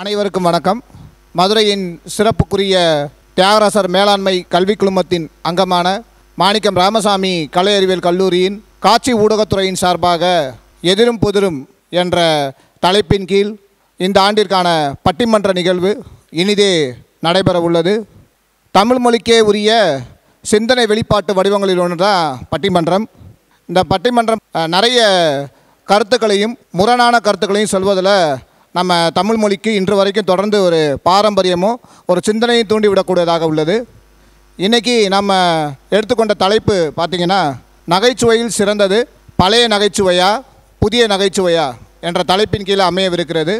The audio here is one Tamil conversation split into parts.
அனைவருக்கும் வணக்கம். மதுரையின் சிறப்புக்குரிய தியாகராசர் மேலாண்மை கல்வி குழுமத்தின் அங்கமான மாணிக்கம் ராமசாமி கலை அறிவியல் கல்லூரியின் காட்சி ஊடகத்துறையின் சார்பாக எதிரும் புதிரும் என்ற தலைப்பின் கீழ் இந்த ஆண்டிற்கான பட்டிமன்ற நிகழ்வு இனிதே நடைபெற உள்ளது. தமிழ் மொழிக்கே உரிய சிந்தனை வெளிப்பாட்டு வடிவங்களில் ஒன்று தான் பட்டிமன்றம். இந்த பட்டிமன்றம் நிறைய கருத்துக்களையும் முரணான கருத்துக்களையும் சொல்வதில் நம்ம தமிழ் மொழிக்கு இன்று வரைக்கும் தொடர்ந்து ஒரு பாரம்பரியமும் ஒரு சிந்தனையும் தூண்டிவிடக்கூடியதாக உள்ளது. இன்றைக்கி நம்ம எடுத்துக்கொண்ட தலைப்பு பார்த்திங்கன்னா, நகைச்சுவையில் சிறந்தது பழைய நகைச்சுவையா புதிய நகைச்சுவையா என்ற தலைப்பின் கீழே அமையவிருக்கிறது.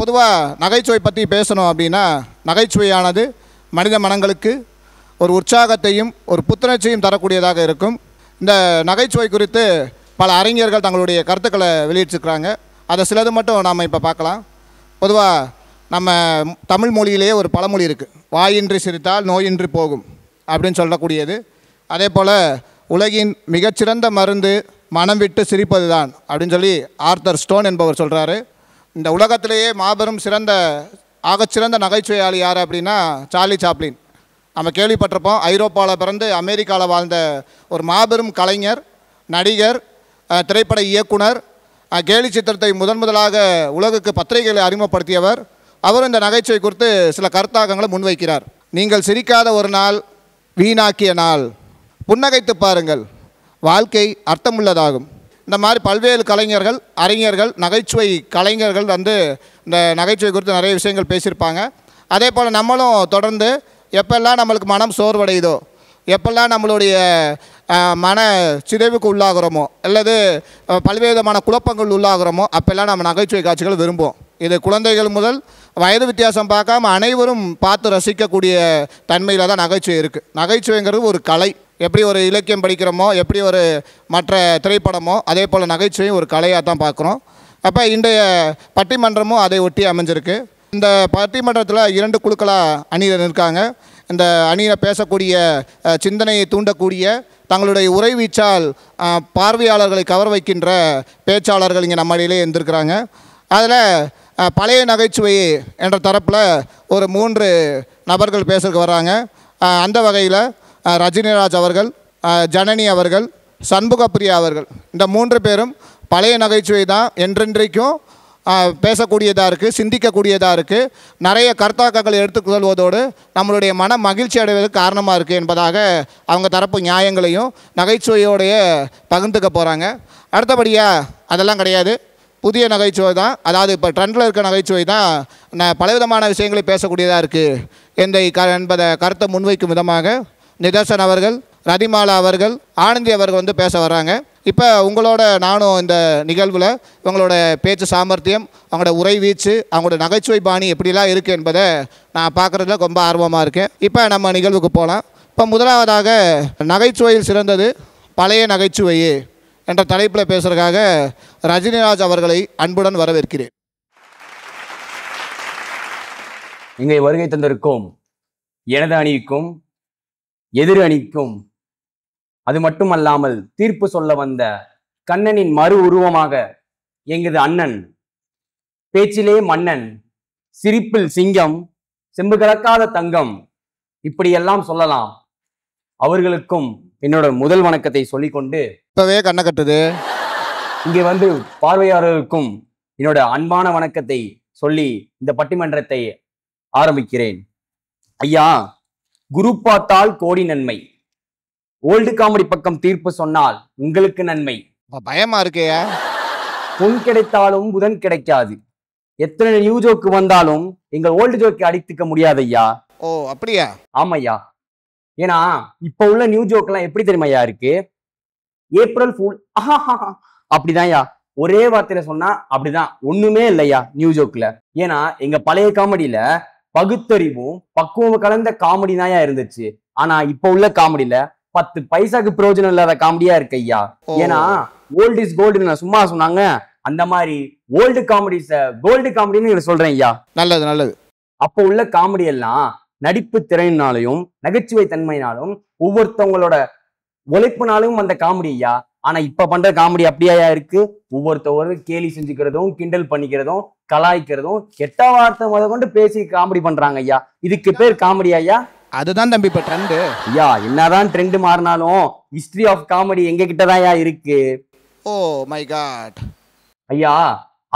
பொதுவாக நகைச்சுவை பற்றி பேசணும் அப்படின்னா, நகைச்சுவையானது மனித மனங்களுக்கு ஒரு உற்சாகத்தையும் ஒரு புத்துணர்ச்சியும் தரக்கூடியதாக இருக்கும். இந்த நகைச்சுவை குறித்து பல அறிஞர்கள் தங்களுடைய கருத்துக்களை வெளியிட்டிருக்கிறாங்க. அதை சிலது மட்டும் நாம் இப்போ பார்க்கலாம். பொதுவாக நம்ம தமிழ் மொழியிலேயே ஒரு பழமொழி இருக்குது, வாயின்றி சிரித்தால் நோயின்றி போகும் அப்படின்னு சொல்லக்கூடியது. அதே போல் உலகின் மிகச்சிறந்த மருந்து மனம் விட்டு சிரிப்பது தான் அப்படின்னு சொல்லி ஆர்தர் ஸ்டோன் என்பவர் சொல்கிறாரு. இந்த உலகத்திலேயே மாபெரும் ஆகச்சிறந்த நகைச்சுவையாளி யார் அப்படின்னா சார்லி சாப்ளின். நம்ம கேள்விப்பட்டிருப்போம். ஐரோப்பாவில் பிறந்து அமெரிக்காவில் வாழ்ந்த ஒரு மாபெரும் கலைஞர், நடிகர், திரைப்பட இயக்குனர், கேலி சித்திரத்தை முதலாக உலகுக்கு பத்திரிகைகளை அறிமுகப்படுத்தியவர். அவர் இந்த நகைச்சுவை குறித்து சில கருத்தாக்கங்களை முன்வைக்கிறார். நீங்கள் சிரிக்காத ஒரு நாள் வீணாக்கிய நாள், புன்னகைத்து பாருங்கள், வாழ்க்கை அர்த்தமுள்ளதாகும். இந்த மாதிரி பல்வேறு கலைஞர்கள், அறிஞர்கள், நகைச்சுவை கலைஞர்கள் இந்த நகைச்சுவை குறித்து நிறைய விஷயங்கள் பேசியிருப்பாங்க. அதே போல் நம்மளும் தொடர்ந்து எப்பெல்லாம் நம்மளுக்கு மனம் சோர்வடையுதோ, எப்பெல்லாம் நம்மளுடைய மன சிதைவுக்கு உள்ளாகிறோமோ அல்லது பல்வேறு விதமான குழப்பங்கள் உள்ளாகிறோமோ அப்போல்லாம் நம்ம நகைச்சுவை காட்சிகள் விரும்புவோம். இது குழந்தைகள் முதல் வயது வித்தியாசம் பார்க்காம அனைவரும் பார்த்து ரசிக்கக்கூடிய தன்மையில் தான் நகைச்சுவை இருக்குது. நகைச்சுவைங்கிறது ஒரு கலை. எப்படி ஒரு இலக்கியம் படிக்கிறோமோ, எப்படி ஒரு மற்ற திரைப்படமோ, அதே போல் நகைச்சுவையும் ஒரு கலையாக தான் பார்க்குறோம். அப்போ இன்றைய பட்டிமன்றமும் அதை ஒட்டி அமைஞ்சிருக்கு. இந்த பட்டிமன்றத்தில் 2 குழுக்களாக அணியில் இருக்காங்க. இந்த அணியில் பேசக்கூடிய சிந்தனையை தூண்டக்கூடிய தங்களுடைய உரை வீச்சால் பார்வையாளர்களை கவர் வைக்கின்ற பேச்சாளர்கள் இங்கே நம்ம இடையிலே இருந்திருக்கிறாங்க. அதில் பழைய நகைச்சுவை என்ற தரப்பில் ஒரு 3 நபர்கள் பேசுறதுக்கு வர்றாங்க. அந்த வகையில் ரஜினிராஜ் அவர்கள், ஜனனி அவர்கள், சண்முகப்பிரியா அவர்கள், இந்த 3 பேரும் பழைய நகைச்சுவை தான் என்றென்றைக்கும் பேசக்கூடியதாக இருக்குது, சிந்திக்கக்கூடியதாக இருக்குது, நிறைய கருத்தாக்கங்களை எடுத்துக்கொள்வதோடு நம்மளுடைய மன மகிழ்ச்சி அடைவதற்கு காரணமாக இருக்குது என்பதாக அவங்க தரப்பு நியாயங்களையும் நகைச்சுவையோடைய பகிர்ந்துக்க போகிறாங்க. அடுத்தபடியாக அதெல்லாம் கிடையாது, புதிய நகைச்சுவை தான், அதாவது இப்போ ட்ரெண்டில் இருக்க நகைச்சுவை தான் பலவிதமான விஷயங்களை பேசக்கூடியதாக இருக்குது என்பதை கருத்தை முன்வைக்கும் விதமாக நிதர்சன் அவர்கள், ரதிமாலா அவர்கள், ஆனந்தி அவர்கள் பேச வர்றாங்க. இப்போ உங்களோட நானும் இந்த நிகழ்வில் இவங்களோட பேச்சு சாமர்த்தியம், அவங்களோட உரை வீச்சு, அவங்களோட நகைச்சுவை பாணி எப்படிலாம் இருக்குது என்பதை நான் பார்க்குறதுல ரொம்ப ஆர்வமாக இருக்கேன். இப்போ நம்ம நிகழ்வுக்கு போகலாம். இப்போ முதலாவதாக நகைச்சுவையில் சிறந்தது பழைய நகைச்சுவையே என்ற தலைப்பில் பேசுகிறதுக்காக ரஜினிராஜ் அவர்களை அன்புடன் வரவேற்கிறேன். இங்கே வருகை தந்திருக்கும் எனது அணிக்கும் எதிர் அணிக்கும், அது மட்டுமல்லாமல் தீர்ப்பு சொல்ல வந்த கண்ணனின் மறு உருவமாக எங்களது அண்ணன், பேச்சிலே மன்னன், சிரிப்பில் சிங்கம், செம்பு கலக்காத தங்கம், இப்படியெல்லாம் சொல்லலாம், அவர்களுக்கும் என்னோட முதல் வணக்கத்தை சொல்லிக்கொண்டு இப்பவே கண்ணை கட்டுது. இங்கே பார்வையாளர்களுக்கும் என்னோட அன்பான வணக்கத்தை சொல்லி இந்த பட்டிமன்றத்தை ஆரம்பிக்கிறேன். ஐயா, குரு பார்த்தால் கோடி நன்மை, ஓல்டு காமெடி பக்கம் தீர்ப்பு சொன்னால் உங்களுக்கு நன்மை. பயமா இருக்கையா? பொன் கிடைத்தாலும் புதன் கிடைக்காது, எத்தனை நியூ ஜோக்கு வந்தாலும் எங்கள் ஓல்டு ஜோக்கை அடித்துக்க முடியாது ஐயா. ஓ அப்படியா? ஆமையா. ஏன்னா இப்ப உள்ள நியூ ஜோக் எல்லாம் எப்படி தெரியுமையா இருக்கு, ஏப்ரல் ஃபூல் அப்படிதான் ஐயா, ஒரே வார்த்தையில சொன்னா அப்படிதான், ஒண்ணுமே இல்லையா நியூ ஜோக்ல. ஏன்னா எங்க பழைய காமெடியில பகுத்தறிவும் பக்குவம் கலந்த காமெடி தான் இருந்துச்சு. ஆனா இப்ப உள்ள காமெடியில 10 பைசாக்கு பிரயோஜனம் இல்லாத காமெடியா இருக்கு ஐயா. ஏன்னா ஓல்ட் இஸ் கோல்டு சும்மா சொன்னாங்க, அந்த மாதிரி ஓல்டு காமெடிஸ் கோல்டு காமெடின்னு சொல்றேன் ஐயா. நல்லது நல்லது. அப்போ உள்ள காமெடி எல்லாம் நடிப்பு திறனாலையும் நகைச்சுவை தன்மையினாலும் ஒவ்வொருத்தவங்களோட உழைப்புனாலும் அந்த காமெடி ஐயா. ஆனா இப்ப பண்ற காமெடி அப்படியா இருக்கு? ஒவ்வொருத்தவரும் கேலி செஞ்சுக்கிறதும், கிண்டல் பண்ணிக்கிறதும், கலாய்க்கிறதும், கெட்ட வார்த்தை முத கொண்டு பேசி காமெடி பண்றாங்க ஐயா. இதுக்கு பேர் காமெடி ஐயா? அதுதான் தம்பி இப்ப ட்ரெண்டு. ஐயா என்னதான் ட்ரெண்ட் மாறினாலும் ஹிஸ்டரி ஆஃப் காமெடி எங்க கிட்டதான் ஐயா இருக்கு. Oh my God. ஐயா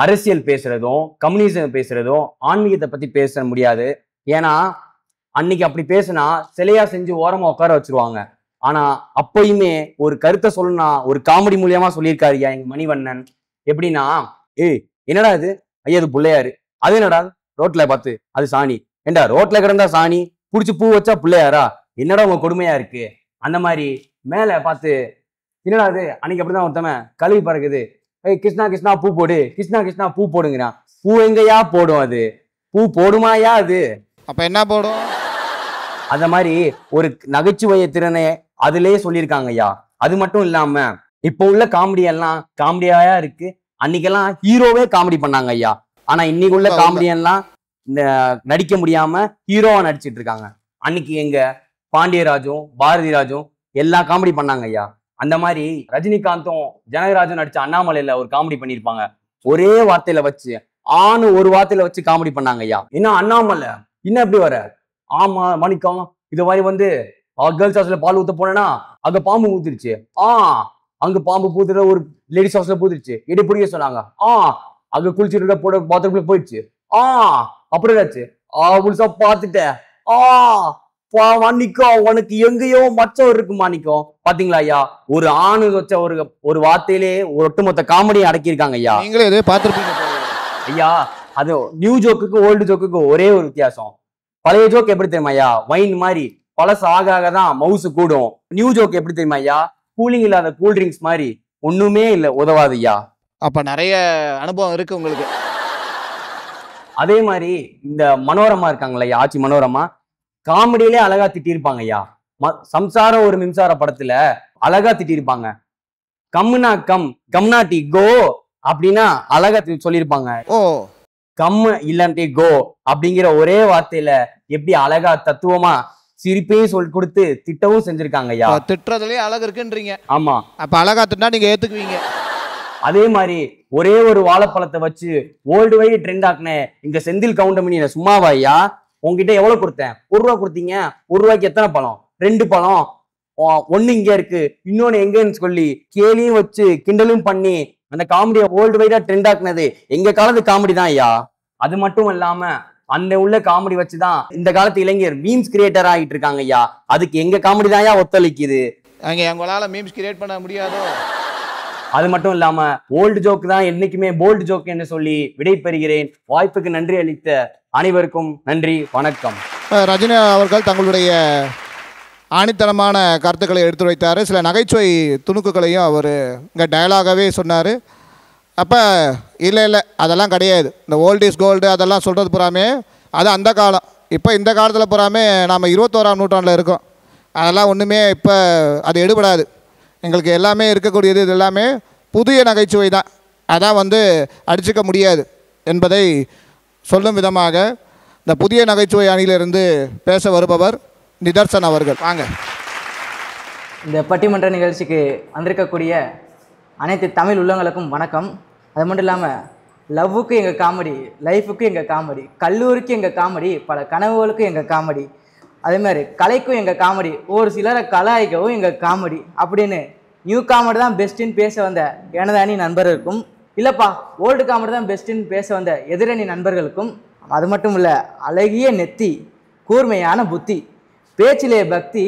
அரசியல் பேசுறதும் கம்யூனிசம் பேசுறதும் ஆன்மீகத்தை பத்தி பேச முடியாது. ஏன்னா அன்னைக்கு அப்படி பேசுனா சிலையா செஞ்சு ஓரமா உட்கார வச்சிருவாங்க. ஆனா அப்பயுமே ஒரு கருத்தை சொல்லணும்னா ஒரு காமெடி மூலியமா சொல்லியிருக்காரு ஐயா எங்க மணிவண்ணன். எப்படின்னா, என்னடா இது ஐயா அது பிள்ளையாரு, அது என்னடா ரோட்ல பார்த்து அது சாணி, ஏண்டா ரோட்ல கிடந்தா சாணி, புடிச்சு பூ வச்சா பிள்ளையாரா, என்னடா உங்க கொடுமையா இருக்கு. அந்த மாதிரி மேல பார்த்து என்னடா அது அன்னைக்கு அப்படிதான் ஒருத்தவன் கழுவி பறக்குது, கிருஷ்ணா கிருஷ்ணா பூ போடு, கிருஷ்ணா கிருஷ்ணா பூ போடுங்கிறான். பூ எங்கயா போடும்? அது பூ போடுமாயா? அது அப்ப என்ன போடும்? அந்த மாதிரி ஒரு நகைச்சுவைய திறனை அதுலயே சொல்லியிருக்காங்க ஐயா. அது மட்டும் இல்லாம இப்ப உள்ள காமெடி எல்லாம் காமெடியா இருக்கு. அன்னைக்கெல்லாம் ஹீரோவே காமெடி பண்ணாங்க ஐயா. ஆனா இன்னைக்கு உள்ள காமெடி எல்லாம் நடிக்க முடியாம ஹீரோவா நடிச்சிட்டு இருக்காங்க. அன்னைக்கு எங்க பாண்டியராஜும் பாரதி ராஜும் எல்லா காமெடி பண்ணாங்க ஐயா. அந்த மாதிரி ரஜினிகாந்தும் ஜனகராஜும் நடிச்ச அண்ணாமலையில ஒரு காமெடி பண்ணிருப்பாங்க. ஒரே வார்த்தையில வச்சு ஒரு வார்த்தையில வச்சு காமெடி பண்ணாங்க ஐயா. என்ன அண்ணாமலை இன்னும் எப்படி வர? ஆமா மணிக்கம், இது மாதிரி வந்து கேர்ள்ஸ் ஹவுஸ்ல பால் ஊத்த போனேன்னா அங்க பாம்பு ஊத்திருச்சு. அங்க பாம்பு பூத்துற ஒரு லேடிஸ் ஹவுஸ்ல பூத்துருச்சு, எடி புரிய சொன்னாங்க. அங்க குளிச்சுட்டு இருக்க போட பாத்ரூம்ல போயிடுச்சு. அப்புறம் என்னாச்சு? புதுசா பாத்துட்டேன். மாணிக்கம் உனக்கு எங்கேயோ மச்சம் இருக்கு மாணிக்கம். பாத்தீங்களா ஐயா, ஒரு ஆணு வச்ச ஒரு வார்த்தையிலே ஒட்டுமொத்த காமெடியை அடக்கியிருக்காங்க ஐயா. நீங்களே இதே பார்த்திருப்பீங்க ஐயா. அது நியூ ஜோக்குக்கு ஓல்டு ஜோக்குக்கு ஒரே ஒரு வித்தியாசம். பழைய ஜோக் எப்படி தெரியுமா ஐயா? வைன் மாதிரி பழசு ஆக தான் மவுசு கூடும். நியூ ஜோக் எப்படி தெரியுமா ஐயா? கூலிங் இல்லாத கூல் ட்ரிங்க்ஸ் மாதிரி ஒண்ணுமே இல்ல, உதவாது ஐயா. அப்ப நிறைய அனுபவம் இருக்கு உங்களுக்கு. அதே மாதிரி இந்த மனோரமா இருக்காங்களா ஐயா, ஆட்சி மனோரமா, காமெடியிலே அழகா திட்டிருப்பாங்க ஐயா. சம்சாரம் ஒரு மின்சார படத்துல அழகா திட்டிருப்பாங்க. கம்னா கம் கம்னாட்டி கோ அப்படின்னா அழகா சொல்லியிருப்பாங்க. ஓ கம் இல்லாட்டி கோ அப்படிங்கிற ஒரே வார்த்தையில எப்படி அழகா தத்துவமா சிரிப்பையும் சொல்லி கொடுத்து திட்டவும் செஞ்சிருக்காங்க ஐயா. திட்டுறதுலயே அழகு இருக்குன்றீங்க. ஆமா. அப்ப அழகா திட்டா நீங்க ஏத்துக்குவீங்க. அதே மாதிரி ஒரே ஒரு வாழைப்பழத்தை வச்சு வேர்ல்டு வைட் ட்ரெண்ட் ஆக்குன இங்க செந்தில் கவுண்டமணி சும்மாவா ஐயா? உங்ககிட்ட எவ்வளவு கொடுத்தேன்? ₹1 கொடுத்தீங்க. ₹1 எத்தனை பழம்? 2 பழம். ஒண்ணு இங்க இருக்கு, இன்னொன்னு எங்கன்னு சொல்லி கேலியும் வச்சு கிண்டலும் பண்ணி அந்த காமெடியை வேர்ல்டு வைடா ட்ரெண்ட் ஆக்குனது எங்க காலத்து காமெடி தான் ஐயா. அது மட்டும் இல்லாம அந்த உள்ள காமெடி வச்சுதான் இந்த காலத்து இளைஞர் மீம்ஸ் கிரியேட்டர் ஆகிட்டு இருக்காங்க ஐயா. அதுக்கு எங்க காமெடி தான் ஐயா ஒத்தளிக்குது. அங்க எங்களால மீம்ஸ் கிரியேட் பண்ண முடியாதோ? அது மட்டும் இல்லாம ஓல்டு ஜோக் தான் என்னைக்குமே போல்டு ஜோக் என்று சொல்லி விடை பெறுகிறேன். வாய்ப்புக்கு நன்றி அளித்த அனைவருக்கும் நன்றி, வணக்கம். ரஜினி அவர்கள் தங்களுடைய ஆணித்தனமான கருத்துக்களை எடுத்துரைத்தார். சில நகைச்சுவை துணுக்குகளையும் அவர் இங்கே டயலாகவே சொன்னார். அப்போ இல்லை அதெல்லாம் கிடையாது, இந்த ஓல்ட் இஸ் கோல்டு அதெல்லாம் சொல்கிறது பூராமே அது அந்த காலம். இப்போ இந்த காலத்தில் பூராமே நாம் 21ஆம் நூற்றாண்டில் இருக்கோம். அதெல்லாம் ஒன்றுமே இப்போ அது எடுபடாது. எங்களுக்கு எல்லாமே இருக்கக்கூடியது இது எல்லாமே புதிய நகைச்சுவை தான். அதான் அடிச்சுக்க முடியாது என்பதை சொல்லும் விதமாக இந்த புதிய நகைச்சுவை அணியிலிருந்து பேச வருபவர் நிதர்சன் அவர்கள். வாங்க. இந்த பட்டிமன்ற நிகழ்ச்சிக்கு வந்திருக்கக்கூடிய அனைத்து தமிழ் உள்ளங்களுக்கும் வணக்கம். அது மட்டும் இல்லாமல் லவ்வுக்கு எங்கள் காமெடி, லைஃபுக்கு எங்கள் காமெடி, கல்லூரிக்கு எங்கள் காமெடி, பல கனவுகளுக்கும் எங்கள் காமெடி, அதேமாதிரி கலைக்கும் எங்கள் காமெடி, ஒரு சிலரை கலாய்க்கவும் எங்கள் காமெடி அப்படின்னு நியூ காமெடி தான் பெஸ்ட்டுன்னு பேச வந்த எனது அணி நண்பர்களுக்கும், இல்லைப்பா ஓல்டு காமெடி தான் பெஸ்ட்டுன்னு பேச வந்த எதிரணி நண்பர்களுக்கும், அது மட்டும் இல்லை அழகிய நெத்தி, கூர்மையான புத்தி, பேச்சிலே பக்தி,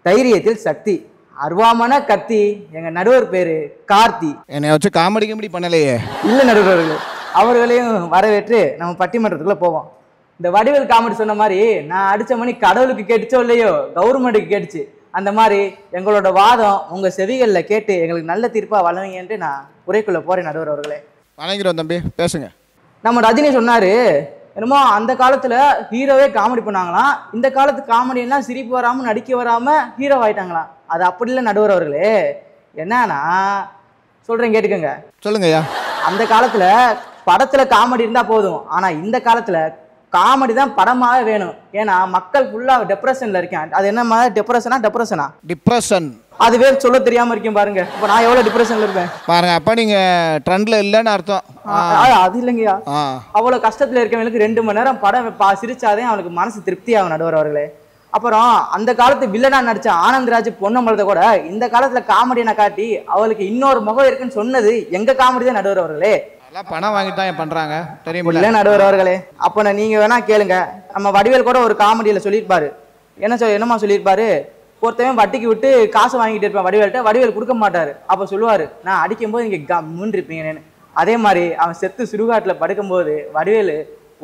தைரியத்தில் சக்தி, அருவாமான கத்தி, எங்கள் நடுவர் பேர் கார்த்தி. என்னை வச்சு காமெடி கிமெடி பண்ணலையே. இல்லை நடுவர்கள் அவர்களையும் வரவேற்று நம்ம பட்டிமன்றத்துக்குள்ளே போவோம். இந்த வடிவேல் காமெடி சொன்ன மாதிரி நான் அடித்த மணி கடவுளுக்கு கேட்டுச்சோ இல்லையோ கவர்மெண்ட்டுக்கு கேட்டுச்சு. அந்த மாதிரி எங்களோட வாதம் உங்கள் செவிகளில் கேட்டு எங்களுக்கு நல்ல தீர்ப்பாக வழங்குங்கன்ட்டு நான் உரைக்குள்ளே போகிறேன். நடுவர் அவர்களே வணங்குறோம் தம்பி, பேசுங்க. நம்ம ரஜினி சொன்னார் என்னமோ அந்த காலத்தில் ஹீரோவே காமெடி பண்ணாங்களாம், இந்த காலத்து காமெடியெல்லாம் சிரிப்பு வராமல் நடிக்க வராமல் ஹீரோ ஆகிட்டாங்களாம். அது அப்படி இல்லை நடுவர் அவர்களே. என்னன்னா சொல்கிறேன் கேட்டுக்கோங்க. சொல்லுங்கய்யா. அந்த காலத்தில் படத்தில் காமெடி இருந்தால் போதும், ஆனால் இந்த காலத்தில் காமெடி தான் படமாவே வேணும். ஏன்னா மக்கள் ஃபுல்லாக டெப்ரெஷனில் இருக்கேன். அது என்ன மாதிரி டெப்ரெஷனா டிப்ரெஷன் அதுவே சொல்ல தெரியாமல் இருக்கேன் பாருங்க. இப்போ நான் எவ்வளோ டிப்ரெஷனில் இருப்பேன் பாருங்க. அப்போ நீங்கள் ட்ரெண்டில் இல்லைன்னு அர்த்தம். அது இல்லைங்கய்யா. அவ்வளோ கஷ்டத்தில் இருக்கவங்களுக்கு 2 மணி நேரம் படம் சிரிச்சாதே அவனுக்கு மனசு திருப்தி ஆகும் நடுவர் அவர்களே. அப்புறம் அந்த காலத்து வில்லனா நடிச்ச ஆனந்த்ராஜ் பொன்னம்பலத்தை கூட இந்த காலத்துல காமெடியை காட்டி அவளுக்கு இன்னொரு முகம் இருக்குன்னு சொன்னது எங்க காமெடி தான் நடுவர் அவர்களே. பணம் வாங்கி தான் பண்றாங்க தெரியுமில்ல நடுவர் அவர்களே. அப்போ நீங்க வேணா கேளுங்க, நம்ம வடிவேல் கூட ஒரு காமெடியில சொல்லியிருப்பாரு. என்னமா சொல்லியிருப்பாரு, ஒருத்தவன் வட்டிக்கு விட்டு காசு வாங்கிட்டு இருப்பான் வடிவேல்கிட்ட, வடிவேல் கொடுக்க மாட்டாரு. அப்போ சொல்லுவாரு, நான் அடிக்கும் போது நீங்க கம்முன்னு இருப்பீங்கன்னு. அதே மாதிரி அவன் செத்து சுடுகாட்டுல படுக்கும்போது வடிவேலு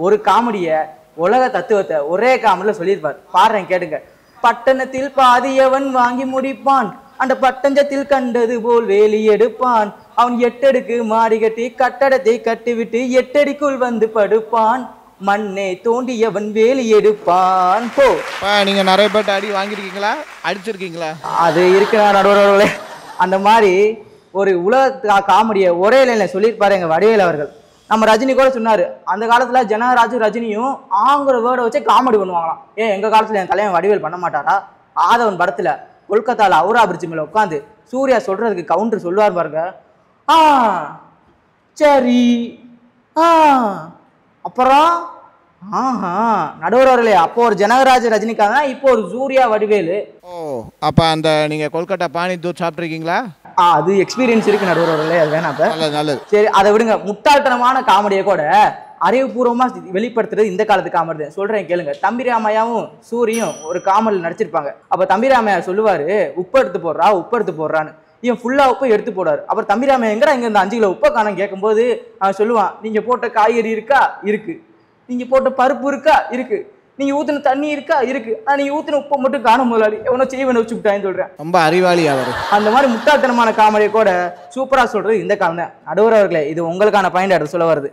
ஒரு காமெடியை உலக தத்துவத்தை ஒரே காமெடியில் சொல்லியிருப்பார். பாடுறேன் கேட்டுங்க. பட்டணத்தில் பாதியவன் வாங்கி முடிப்பான், அந்த பட்டஞ்சத்தில் கண்டது போல் வேலி எடுப்பான். அவன் 8 அடுக்கு மாடி கட்டி கட்டடத்தை கட்டிவிட்டு 8 அடிக்குள் வந்து படுப்பான். மண்ணை தோண்டியவன் வேலி எடுப்பான். போ. நீங்க நிறைய பேர் அடி வாங்கிருக்கீங்களா, அடிச்சிருக்கீங்களா? அது இருக்கிற நடுவர்களே. அந்த மாதிரி ஒரு உலக காமெடியை ஒரே லைன்ல சொல்லியிருப்பாரு எங்க வடிவேல் அவர்கள். நம்ம ரஜினி கூட சொன்னாரு, அந்த காலத்துல ஜனராஜும் ரஜினியும் ஆங்கிற வேர்டை வச்சு காமெடி பண்ணுவாங்களாம். எங்க காலத்துல என் தலைவன் வடிவேல் பண்ண மாட்டாரா? ஆதவன் படத்துல கொல்கத்தால அவுரா பிரிட்ஜ் மேல உட்காந்து சூர்யா சொல்றதுக்கு கவுண்டர் சொல்லுவார் பாருங்க. சரி அப்புறம் நடுவர்களே. அப்போ ஒரு ஜனகராஜ் ரஜினிகாந்த், இப்போ ஒரு சூர்யா வடிவேலு. அப்ப அந்த நீங்க கொல்கட்டா பானி தூர் சாப்பிட்டுருக்கீங்களா? அது எக்ஸ்பீரியன்ஸ் இருக்கு நடுவர்களே. அது வேணாம். நல்லது. சரி அதை விடுங்க. முட்டாள்தனமான காமெடியை கூட அறிவுபூர்வமா வெளிப்படுத்துறது இந்த காலத்து காமெடி தான். சொல்றேன் கேளுங்க. தம்பிராமையாவும் சூரியும் ஒரு காமெடியில் நடிச்சிருப்பாங்க. அப்ப தம்பிராமையா சொல்லுவாரு, உப்பு எடுத்து போடுறான்னு. இவன் ஃபுல்லா உப்பு எடுத்து போடாரு. அப்புறம் தம்பிராமையா எங்கடா இங்க இந்த 5 கிலோ உப்பை காணம் கேட்கும்போது அவன் சொல்லுவான், நீங்க போட்ட காய்கறி இருக்கா? இருக்கு. நீங்க போட்ட பருப்பு இருக்கா? இருக்கு. நீங்க ஊத்தின தண்ணி இருக்கா? இருக்கு. நீங்க ஊத்தின உப்பை மட்டும் காணும் முதலாளி, எவனோ செய்வனை வச்சு விட்டான்னு சொல்றேன். ரொம்ப அறிவாளி அவர். அந்த மாதிரி முட்டாள்தனமான காமெடியை கூட சூப்பரா சொல்றது இந்த காலம் தான். நடுவர் அவர்களே, இது உங்களுக்கான பாயிண்ட் எடுத்து சொல்ல வருது.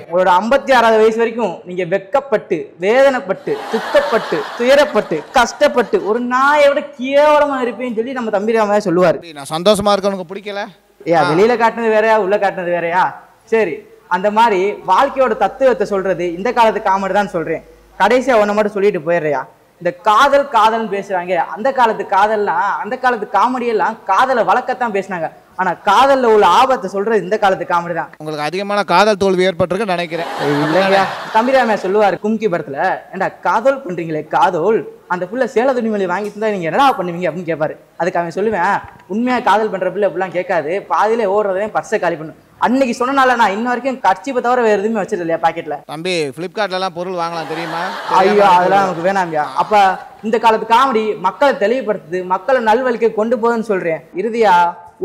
உங்களோட 56வது வயசு வரைக்கும் நீங்க வெக்கப்பட்டு, வேதனைப்பட்டு, துக்கப்பட்டு, துயரப்பட்டு, கஷ்டப்பட்டு ஒரு நாயை விட கேவலமா இருப்பேன்னு சொல்லி நம்ம தம்பிராமையா சொல்லுவாரு. நான் சந்தோஷமா இருக்க உனக்கு பிடிக்கல? வெளியில காட்டுனது வேறையா, உள்ள காட்டுனது வேறையா? சரி, அந்த மாதிரி வாழ்க்கையோட தத்துவத்தை சொல்றது இந்த காலத்து காமெடி தான் சொல்றேன். கடைசியா ஒன்ன மட்டும் சொல்லிட்டு போயிடுறியா, இந்த காதல்னு பேசுறாங்க. அந்த காலத்து காதல்லாம், அந்த காலத்து காமெடியெல்லாம் காதலை வளர்க்கத்தான் பேசினாங்க. ஆனா காதல்ல உள்ள ஆபத்தை சொல்றது இந்த காலத்து காமெடி தான். உங்களுக்கு அதிகமான காதல் தோல்வி ஏற்பட்டிருக்கு நினைக்கிறேன். இல்லையா? தம்பிராமையா சொல்லுவாரு கும்கி படத்துல, ஏண்டா காதல் பண்றீங்களே காதல், அந்த புள்ள சேல துணிமொழி வாங்கிட்டு இருந்தா நீங்க என்னடா பண்ணுவீங்க அப்படின்னு கேட்பாரு. அதுக்கு அவன் சொல்லுவேன், உண்மையா காதல் பண்ற பிள்ளை அப்படிலாம் கேட்காது, பாதியில ஓடுறதே பர்ஸை காலி பண்ணும். அன்னைக்கு சொன்னனால நான் இன்ன வரைக்கும் கட்சிப்பை தவிர வேற எதுவுமே வச்சிருக்கேன் இல்லையா பாக்கெட்ல. தம்பி பிளிப்கார்ட்ல எல்லாம் பொருள் வாங்கலாம் தெரியுமா? ஐயோ அதெல்லாம் நமக்கு வேணாம்யா. அப்ப இந்த காலத்து காமெடி மக்களை தெளிவுபடுத்துது, மக்களை நல்வழிக்கு கொண்டு போகுதுன்னு சொல்றேன். இறுதியா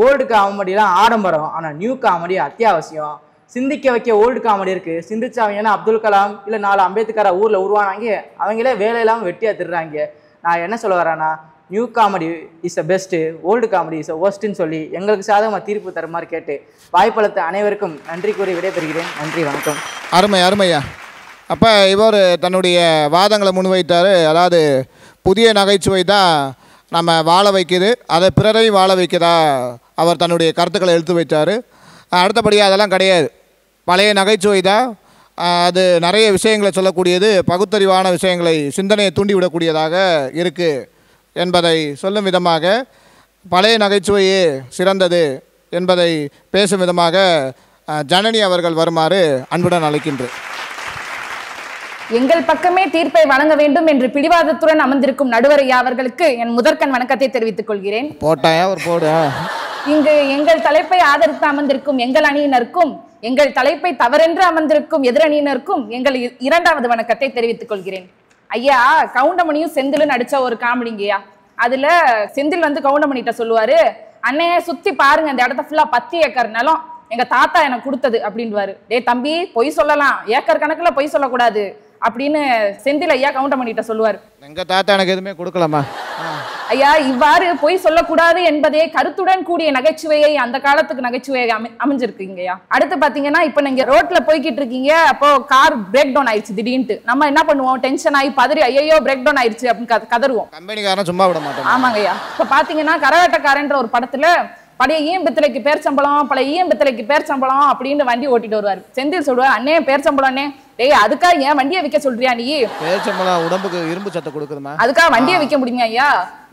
ஓல்டு காமெடிலாம் ஆடம்பரம், ஆனா நியூ காமெடி அத்தியாவசியம். சிந்திக்க வைக்க ஓல்டு காமெடி இருக்கு. சிந்திச்சவங்கன்னா அப்துல் கலாம் இல்ல 4 அம்பேத்கரா ஊர்ல உருவானாங்க, அவங்களே வேலையெல்லாம் வெட்டியா திடுறாங்க. நான் என்ன சொல்ல வரேன்னா, new comedy is a best, old comedy is a ஒஸ்ட்டுன்னு சொல்லி எங்களுக்கு சாதகமாக தீர்ப்பு தர மாதிரி கேட்டு வாய்ப்பளித்த அனைவருக்கும் நன்றி கூறி விடைபெறுகிறேன். நன்றி, வணக்கம். அருமையா. அப்போ இவர் தன்னுடைய வாதங்களை முன்வைத்தார். அதாவது புதிய நகைச்சுவை தான் நம்ம வாழ வைக்குது, அதை பிறரையும் வாழ வைக்கிறதா அவர் தன்னுடைய கருத்துக்களை எடுத்து வைத்தார். அடுத்தபடியாக அதெல்லாம் கிடையாது, பழைய நகைச்சுவை தான். அது நிறைய விஷயங்களை சொல்லக்கூடியது, பகுத்தறிவான விஷயங்களை, சிந்தனையை தூண்டிவிடக்கூடியதாக இருக்குது என்பதை சொல்லும் விதமாக பழைய நகைச்சுவையே சிறந்தது என்பதை பேசும் விதமாக ஜனனி அவர்கள் வருமாறு அன்புடன் அழைக்கின்றேன். எங்கள் பக்கமே தீர்ப்பை வழங்க வேண்டும் என்று பிடிவாதத்துடன் அமர்ந்திருக்கும் நடுவரையா அவர்களுக்கு என் முதற்கண் வணக்கத்தை தெரிவித்துக் கொள்கிறேன். போட்டாயா ஒரு போடு. இங்கு எங்கள் தலைப்பை ஆதரித்து அமர்ந்திருக்கும் எங்கள் அணியினருக்கும், எங்கள் தலைப்பை தவறென்று அமர்ந்திருக்கும் எதிரணியினருக்கும் எங்கள் 2வது வணக்கத்தை தெரிவித்துக் கொள்கிறேன். ஐயா, கவுண்டமணியும் செந்திலும் நடிச்ச ஒரு காமெடிங்கய்யா. அதுல செந்தில் வந்து கவுண்டமணிட்ட சொல்லுவாரு, அண்ணே சுத்தி பாருங்க, இந்த இடத்த ஃபுல்லா 10 ஏக்கர் நிலம் எங்க தாத்தா எனக்கு கொடுத்தது அப்படின்வாரு. டேய் தம்பி, பொய் சொல்லலாம், ஏக்கர் கணக்குல பொய் சொல்லக்கூடாது அப்படின்னு செந்தில் ஐயா கவுண்டமணிட்ட சொல்லுவாரு. எங்க தாத்தா எனக்கு எதுவுமே கொடுக்கலாமா? ஐயா, இவ்வாறு பொய் சொல்லக்கூடாது என்பதே கருத்துடன் கூடிய நகைச்சுவையை அந்த காலத்துக்கு நகைச்சுவையை அமைஞ்சிருக்கீங்கய்யா. அடுத்து பாத்தீங்கன்னா, இப்ப நீங்க ரோட்ல போய்கிட்டு இருக்கீங்க, அப்போ கார் பிரேக் டவுன் ஆயிடுச்சு திடீர்னு. நம்ம என்ன பண்ணுவோம், டென்ஷன் ஆகி பதறி ஐயோ பிரேக் டவுன் ஆயிடுச்சு அப்படின்னு கதறுவோம். கம்பெனிக்காரன் சும்மா விட மாட்டோம். ஆமாங்கய்யா. இப்ப பாத்தீங்கன்னா கரகாட்டக்காரன்ற ஒரு படத்துல பழைய ஈயம்பித்தலைக்கு பேர் சம்பளம், பழைய ஈயம்பித்தலைக்கு பேர் சம்பளம் அப்படின்னு வண்டி ஓட்டிட்டு வருவாரு. செந்தில் சொல்லுவார், அண்ணே பேர் சம்பளம் அண்ணே, டேய் அதுக்காக ஏன் வண்டியை விற்க சொல்றியா நீ? பேச்சம்பளம் உடம்புக்கு இரும்பு சத்தை கொடுக்குதுமா. அதுக்காக வண்டியை விற்க முடியுங்க ஐயா?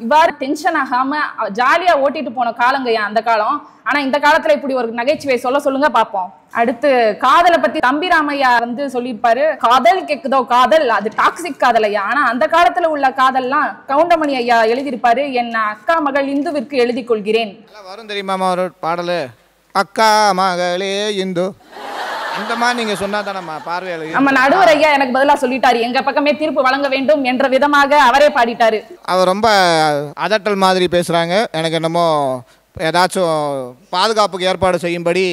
இவ்வாறு டென்ஷன் ஆகாம ஜாலியா ஓட்டிட்டு போன காலங்கய்யா அந்த காலம். ஆனா இந்த காலத்துல இப்படி ஒரு நகைச்சுவை சொல்லுங்க பாப்போம். அடுத்து காதலை பத்தி தம்பி ராமையா வந்து சொல்லியிருப்பாரு. காதல் கேக்குதோ காதல், அது டாக்ஸிக் காதல் ஐயா. ஆனா அந்த காலத்துல உள்ள காதல்லாம் கவுண்டமணி ஐயா எழுதியிருப்பாரு. என் அக்கா மகள் இந்துவிற்கு எழுதி கொள்கிறேன். வரும் தெரியுமாமா ஒரு பாடலு, அக்கா மகளே இந்து. அந்த மாதிரி நீங்க சொன்னா தானம்மா பார்வையாளர். நம்ம நடுவர் ஐயா எனக்கு பதிலா சொல்லிட்டாரு, எங்க பக்கமே தீர்ப்பு வழங்க வேண்டும் என்ற விதமாக அவரே பாடிட்டாரு. அவர் ரொம்ப அதட்டல் மாதிரி பேசுறாங்க. எனக்கு என்னமோ ஏதாச்சும் பாதுகாப்புக்கு ஏற்பாடு செய்யும்படி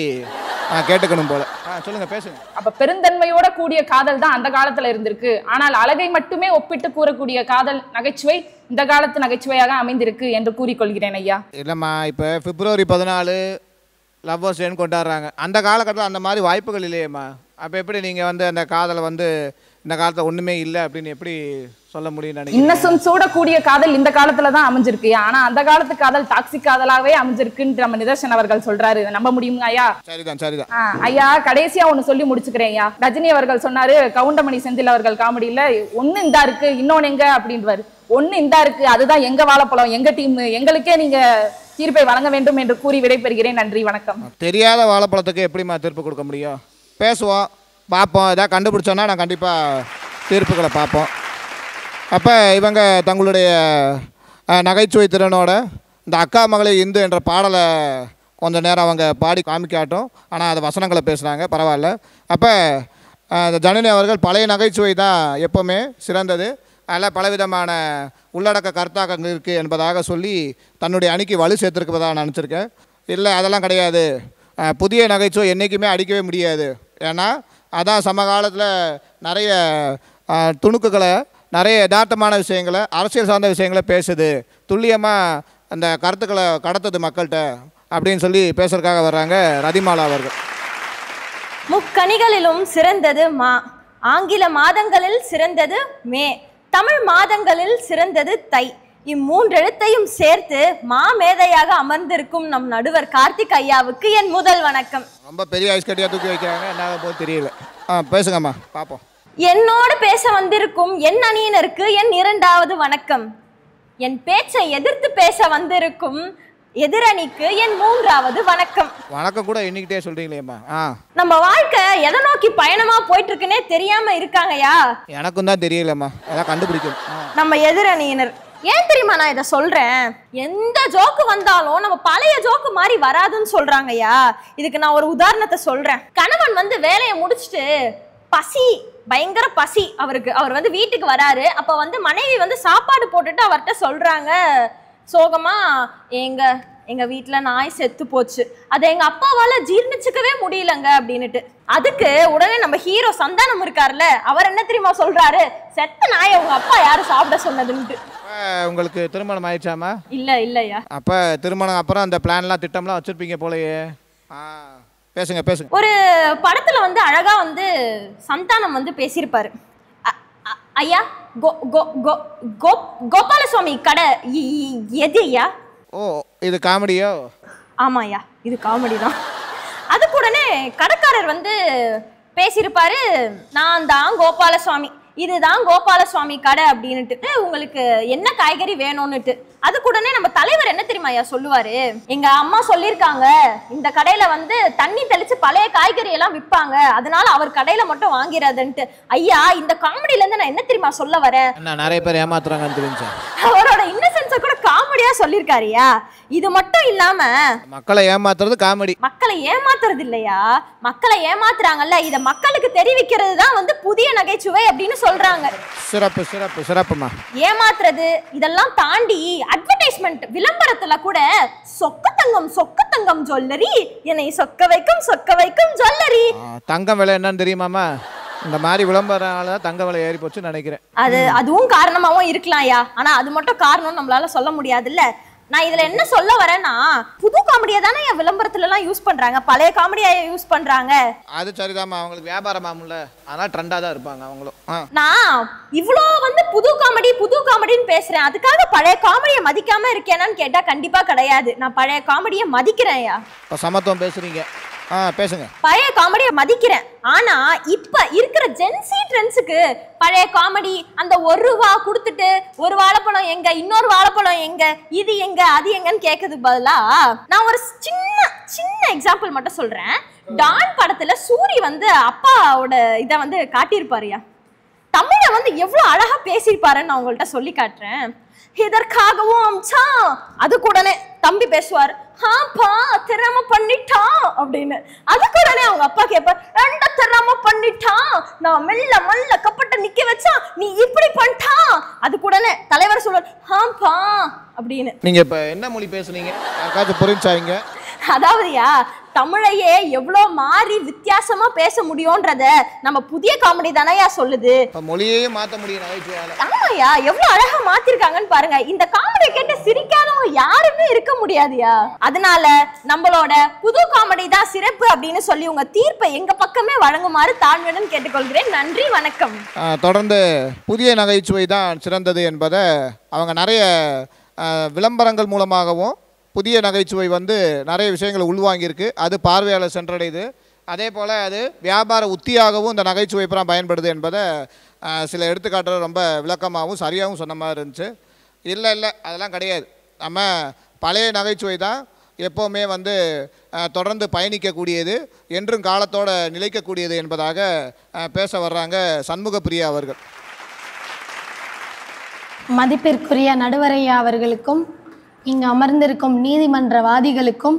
கேட்டுக்கணும் போல. சொல்லுங்க, பேசுங்க. அப்ப பெருந்தன்மையோட கூடிய காதல் தான் அந்த காலத்துல இருந்திருக்கு. ஆனால் அழகை மட்டுமே ஒப்பிட்டு கூறக்கூடிய காதல் நகைச்சுவை இந்த காலத்து நகைச்சுவையாக அமைந்திருக்கு என்று கூறிக்கொள்கிறேன் ஐயா. இல்லம்மா, இப்போ February 14 லவ்வர்ஸ் டேன்னு கொண்டாடுறாங்க. அந்த காலகட்டத்தில் அந்த மாதிரி வாய்ப்புகள் இல்லையேம்மா. அப்போ எப்படி நீங்கள் வந்து அந்த காதலை வந்து இந்த காலத்தில் ஒன்றுமே இல்லை அப்படின்னு எப்படி சொல்ல முடியும்னு நினைக்கிறேன். இன்னசென்ஸோட கூடிய காதல் இந்த காலத்துல தான் அமைஞ்சிருக்கு. ஆனா அந்த காலத்து காதல் டாக்ஸிக் காதலாவே அமைஞ்சிருக்குன்னு நம்ம நிதர்சன் அவர்கள் சொல்றாரு. நம்ப முடியுங்க ஐயா? சரிதான். ஐயா கடைசியா ஒண்ணு சொல்லி முடிச்சுக்கிறேன் ஐயா. ரஜினி அவர்கள் சொன்னாரு கவுண்டமணி செந்தில் அவர்கள் காமெடியில, ஒண்ணு இந்தா இருக்கு இன்னொன்னு எங்க அப்படின்வாரு. ஒண்ணு இந்தா இருக்கு, அதுதான் எங்க வாழைப்பழம், எங்க டீம், எங்களுக்கே நீங்க தீர்ப்பை வழங்க வேண்டும் என்று கூறி விடைபெறுகிறேன். நன்றி, வணக்கம். தெரியாத வாழைப்பழத்துக்கு எப்படிமா தீர்ப்பு கொடுக்க முடியும்? பேசுவோம், பார்ப்போம். ஏதாவது கண்டுபிடிச்சோன்னா நான் கண்டிப்பாக தீர்ப்புகளை பார்ப்போம். அப்போ இவங்க தங்களுடைய நகைச்சுவை திறனோட இந்த அக்கா மகளே இந்து என்ற பாடலை கொஞ்ச நேரம் அவங்க பாடி காமிக்காட்டும். ஆனால் அது வசனங்களை பேசுகிறாங்க, பரவாயில்ல. அப்போ ஜனனி அவர்கள் பழைய நகைச்சுவை தான் எப்போவுமே சிறந்தது, அதில் பலவிதமான உள்ளடக்க கருத்தாக்கங்கள் இருக்குது என்பதாக சொல்லி தன்னுடைய அணிக்கு வலு சேர்த்துருக்குவதாக நினச்சிருக்கேன். இல்லை, அதெல்லாம் கிடையாது, புதிய நகைச்சுவை என்றைக்குமே அடிக்கவே முடியாது. ஏன்னா அதான் சமகாலத்தில் நிறைய துணுக்குகளை, நிறைய யதார்த்தமான விஷயங்களை, அரசியல் சார்ந்த விஷயங்களை பேசுது, துல்லியமாக அந்த கருத்துக்களை கடத்துது மக்கள்கிட்ட அப்படின்னு சொல்லி பேசுறதுக்காக வர்றாங்க ரதிமாலா அவர்கள். முக்கணிகளிலும் சிறந்தது மா, ஆங்கில மாதங்களில் சிறந்தது மே, தமிழ் மாதங்களில் சிறந்தது தை. இம்மூன்றெழுத்தையும் சேர்த்து மாமேதையாக அமர்ந்திருக்கும் நம் நடுவர் கார்த்திக் ஐயாவுக்கு என் முதல் வணக்கம். ரொம்ப பெரிய ஐஸ் கட்டியாக தூக்கி வைக்கிறாங்க, என்ன போது தெரியல. பேசுங்கம்மா, பார்ப்போம். என்னோடு பேச வந்திருக்கும் என் அணியினருக்கு என் இரண்டாவது வணக்கம். என் பேச்சை எதிர்த்து பேச வந்திருக்கும் எதிரணிக்கு என் மூன்றாவது வணக்கம். வணக்கம் கூட எண்ணிக்கிட்டே சொல்றீங்களேம்மா. நம்ம வாழ்க்கை எதை நோக்கி பயணமா போயிட்டு இருக்குன்னே தெரியாம இருக்காங்கயா. எனக்கும் தான் தெரியலம்மா, அதான் கண்டுபிடிக்கும் நம்ம எதிரணியினர். ஏன் தெரியுமா நான் இதை சொல்றேன்? எந்த ஜோக்கு வந்தாலும் நம்ம பழைய ஜோக்கு மாதிரி வராதுன்னு சொல்றாங்கய்யா. இதுக்கு நான் ஒரு உதாரணத்தை சொல்றேன். கணவன் வந்து வேலையை முடிச்சுட்டு பசி, பயங்கர பசி அவருக்கு. அவர் வந்து வீட்டுக்கு வராரு. அப்ப வந்து மனைவி வந்து சாப்பாடு போட்டுட்டு அவர்கிட்ட சொல்றாங்க சோகமா, எங்க வீட்டுல நாய் செத்து போச்சு, அதை எங்க அப்பாவால ஜீர்ணிச்சுக்கவே முடியலங்க அப்படின்னுட்டு. அதுக்கு உடனே நம்ம ஹீரோ சந்தானம் இருக்காருல்ல, அவர் என்ன தெரியுமா சொல்றாரு? செத்த நாயை உங்க அப்பா யாரு சாப்பிட சொன்னதுன்ட்டு. உங்களுக்கு திருமணம் ஆயிடுச்சாமா? இல்லையா. அப்ப திருமணம் அப்புறம் அந்த பிளான்லாம் திட்டம்லாம் வச்சிருப்பீங்க போலயே. பேசுங்க. ஒரு படத்துல வந்து அழகா வந்து சந்தானம் வந்து பேசியிருப்பாரு. ஐயா, கோபாலசுவாமி கடை எது ஐயா? ஓ, இது காமெடியோ? ஆமா ஐயா, இது காமெடி தான். அதுக்கு உடனே கடைக்காரர் வந்து பேசியிருப்பாரு, நான் தான் கோபாலசுவாமி, இதுதான் கோபாலசுவாமி கடை அப்படின்னுட்டு, உங்களுக்கு என்ன காய்கறி வேணும்னுட்டு. அதுக்கு உடனே நம்ம தலைவர் என்ன தெரியுமா ஐயா சொல்லுவாரு? எங்க அம்மா சொல்லியிருக்காங்க இந்த கடையில வந்து தண்ணி தெளிச்சு பழைய காய்கறி எல்லாம் விற்பாங்க, அதனால அவர் கடையில மட்டும் வாங்கிறாதுன்ட்டு. ஐயா, இந்த காமெடியில இருந்து நான் என்ன தெரியுமா சொல்ல வரேன்? நிறைய பேர் ஏமாத்துறாங்கன்னு தெரிஞ்சு அவரோட இன்னசென்ஸை கூட காமெடியா சொல்லியிருக்காருயா. இது மட்டும் இல்லாம மக்களை ஏமாத்துறது காமெடி. மக்களை ஏமாத்துறது இல்லையா, மக்களை ஏமாத்துறாங்கல்ல, இத மக்களுக்கு தெரிவிக்கிறது தான் வந்து புதிய நகைச்சுவை அப்படின்னு சொல்றாங்க. சிறப்புமா. ஏமாத்துறது இதெல்லாம் தாண்டி அட்வர்டைஸ்மெண்ட் விளம்பரத்துல கூட சொக்க தங்கம் ஜுவல்லரி, என்னை சொக்க வைக்கும் ஜுவல்லரி. தங்கம் விலை என்னன்னு தெரியுமாமா? இந்த மாதிரி விளம்பரனால தங்க விலை ஏறி போச்சுன்னு நினைக்கிறேன். அதுவும் காரணமாவும் இருக்கலாம்யா. ஆனா அது மட்டும் காரணம் நம்மளால சொல்ல முடியாதுல்ல. நான் இதுல என்ன சொல்ல வரேன்னா, புது காமெடியா தானே என் விளம்பரத்துல எல்லாம் யூஸ் பண்றாங்க, பழைய காமெடியா யூஸ் பண்றாங்க. அது சரிதாமா, அவங்களுக்கு வியாபாரமாமுல்ல, அதனால ட்ரெண்டா தான் இருப்பாங்க அவங்களும். நான் இவ்வளோ வந்து புது காமெடின்னு பேசுறேன், அதுக்காக பழைய காமெடியை மதிக்காம இருக்கேனான்னு கேட்டா கண்டிப்பா கிடையாது. நான் பழைய காமெடியை மதிக்கிறேன்யா. இப்போ சமத்துவம் பேசுறீங்க. பேசுங்க. பழைய காமெடியை மதிக்கிறேன். ஆனா இப்ப இருக்கிற ஜென்சி ட்ரெண்ட்ஸுக்கு பழைய காமெடி அந்த 1 ரூபா கொடுத்துட்டு ஒரு வாழைப்பழம் எங்க, இன்னொரு வாழைப்பழம் எங்க, இது எங்க, அது எங்கன்னு கேட்கறதுக்கு பதிலா நான் ஒரு சின்ன எக்ஸாம்பிள் மட்டும் சொல்றேன். டான் படத்துல சூரி வந்து அப்பாவோட இதை வந்து காட்டியிருப்பாருயா. தமிழை வந்து எவ்வளவு அழகா பேசியிருப்பாருன்னு நான் உங்கள்கிட்ட சொல்லி காட்டுறேன். இதற்காகவும் அம்சா அது கூடனே தம்பி பேசுவார், ஆப்பா திறமை பண்ணிட்டான் அப்படின்னு. அதுக்கு உடனே அவங்க அப்பா கேட்பார், ரெண்ட திறமை பண்ணிட்டான், நான் மெல்ல மெல்ல கப்பட்ட நிக்க வச்சா நீ இப்படி பண்ணிட்டான். அதுக்கு உடனே தலைவர் சொல்வார், ஆப்பா அப்படின்னு. நீங்க இப்ப என்ன மொழி பேசுனீங்க? யாருக்காச்சும் புரிஞ்சாங்க? அதாவதுயா தமிழையே எவ்வளோ மாறி வித்தியாசமா பேச முடியும்ன்றத நம்ம புதிய காமெடி தானயா சொல்லுது. மொழியே மாத்த முடியும் நகைச்சுவையால. ஆமாயா, எவ்வளவு அழகா மாத்திருக்காங்கன்னு பாருங்க. இந்த காமெடி கேட்டு சிரிக்காதவங்க யாருமே இருக்க முடியாதுயா. அதனால நம்மளோட புது காமெடி தான் சிறப்பு அப்படின்னு சொல்லி உங்க தீர்ப்பை எங்க பக்கமே வழங்குமாறு தாழ்மையுடன் கேட்டுக்கொள்கிறேன். நன்றி, வணக்கம். தொடர்ந்து புதிய நகைச்சுவை தான் சிறந்தது என்பதை அவங்க நிறைய விளம்பரங்கள் மூலமாகவும் புதிய நகைச்சுவை வந்து நிறைய விஷயங்களை உள்வாங்கியிருக்கு. அது பார்வையாளர் சென்றடையுது. அதே போல் அது வியாபார உத்தியாகவும் இந்த நகைச்சுவை புறம் பயன்படுது என்பதை சில எடுத்துக்காட்டுகள் ரொம்ப விளக்கமாகவும் சரியாகவும் சொன்ன மாதிரி இருந்துச்சு. இல்லை அதெல்லாம் கிடையாது. நம்ம பழைய நகைச்சுவை தான் எப்போவுமே வந்து தொடர்ந்து பயணிக்கக்கூடியது, என்றும் காலத்தோடு நிலைக்கக்கூடியது என்பதாக பேச வர்றாங்க சண்முகப்பிரியா அவர்கள். மதிப்பிற்குரிய நடுவரையா அவர்களுக்கும் இங்கு அமர்ந்திருக்கும் நீதிமன்றவாதிகளுக்கும்.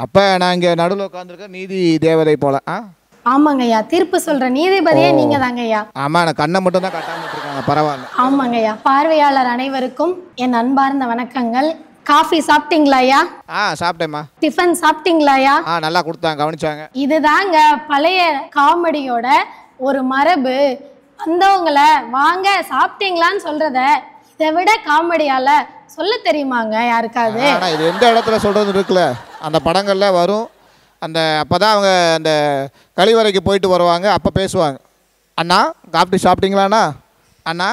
அப்போ நான் இங்கே நடுவில் உட்காந்துருக்க நீதி தேவதை போல. ஆமாங்கய்யா, தீர்ப்பு சொல்ற நீதிபதியே நீங்க தாங்கய்யா. ஆமா, நான் கண்ணை மட்டும் தான் கட்டாம இருக்காங்க, பரவாயில்ல. ஆமாங்கய்யா. பார்வையாளர் அனைவருக்கும் என் அன்பார்ந்த வணக்கங்கள். காஃபி சாப்பிட்டீங்களாயா? சாப்பிட்டேம்மா. டிஃபன் சாப்பிட்டீங்களாயா? நல்லா கொடுத்தாங்க, கவனிச்சாங்க. இதுதாங்க பழைய காமெடியோட ஒரு மரபு. வந்தவங்களை வாங்க சாப்பிட்டீங்களான்னு சொல்றத இதை விட காமெடியால சொல்ல தெரியுமாங்க யாருக்காவது? இது எந்த இடத்துல சொல்றது இருக்குல்ல, அந்த படங்கள்ல வரும். அந்த அப்பதான் அவங்க அந்த கழிவறைக்கு போயிட்டு வருவாங்க, அப்ப பேசுவாங்க, அண்ணா காஃபி சாப்பிட்டீங்களாண்ணா, அண்ணா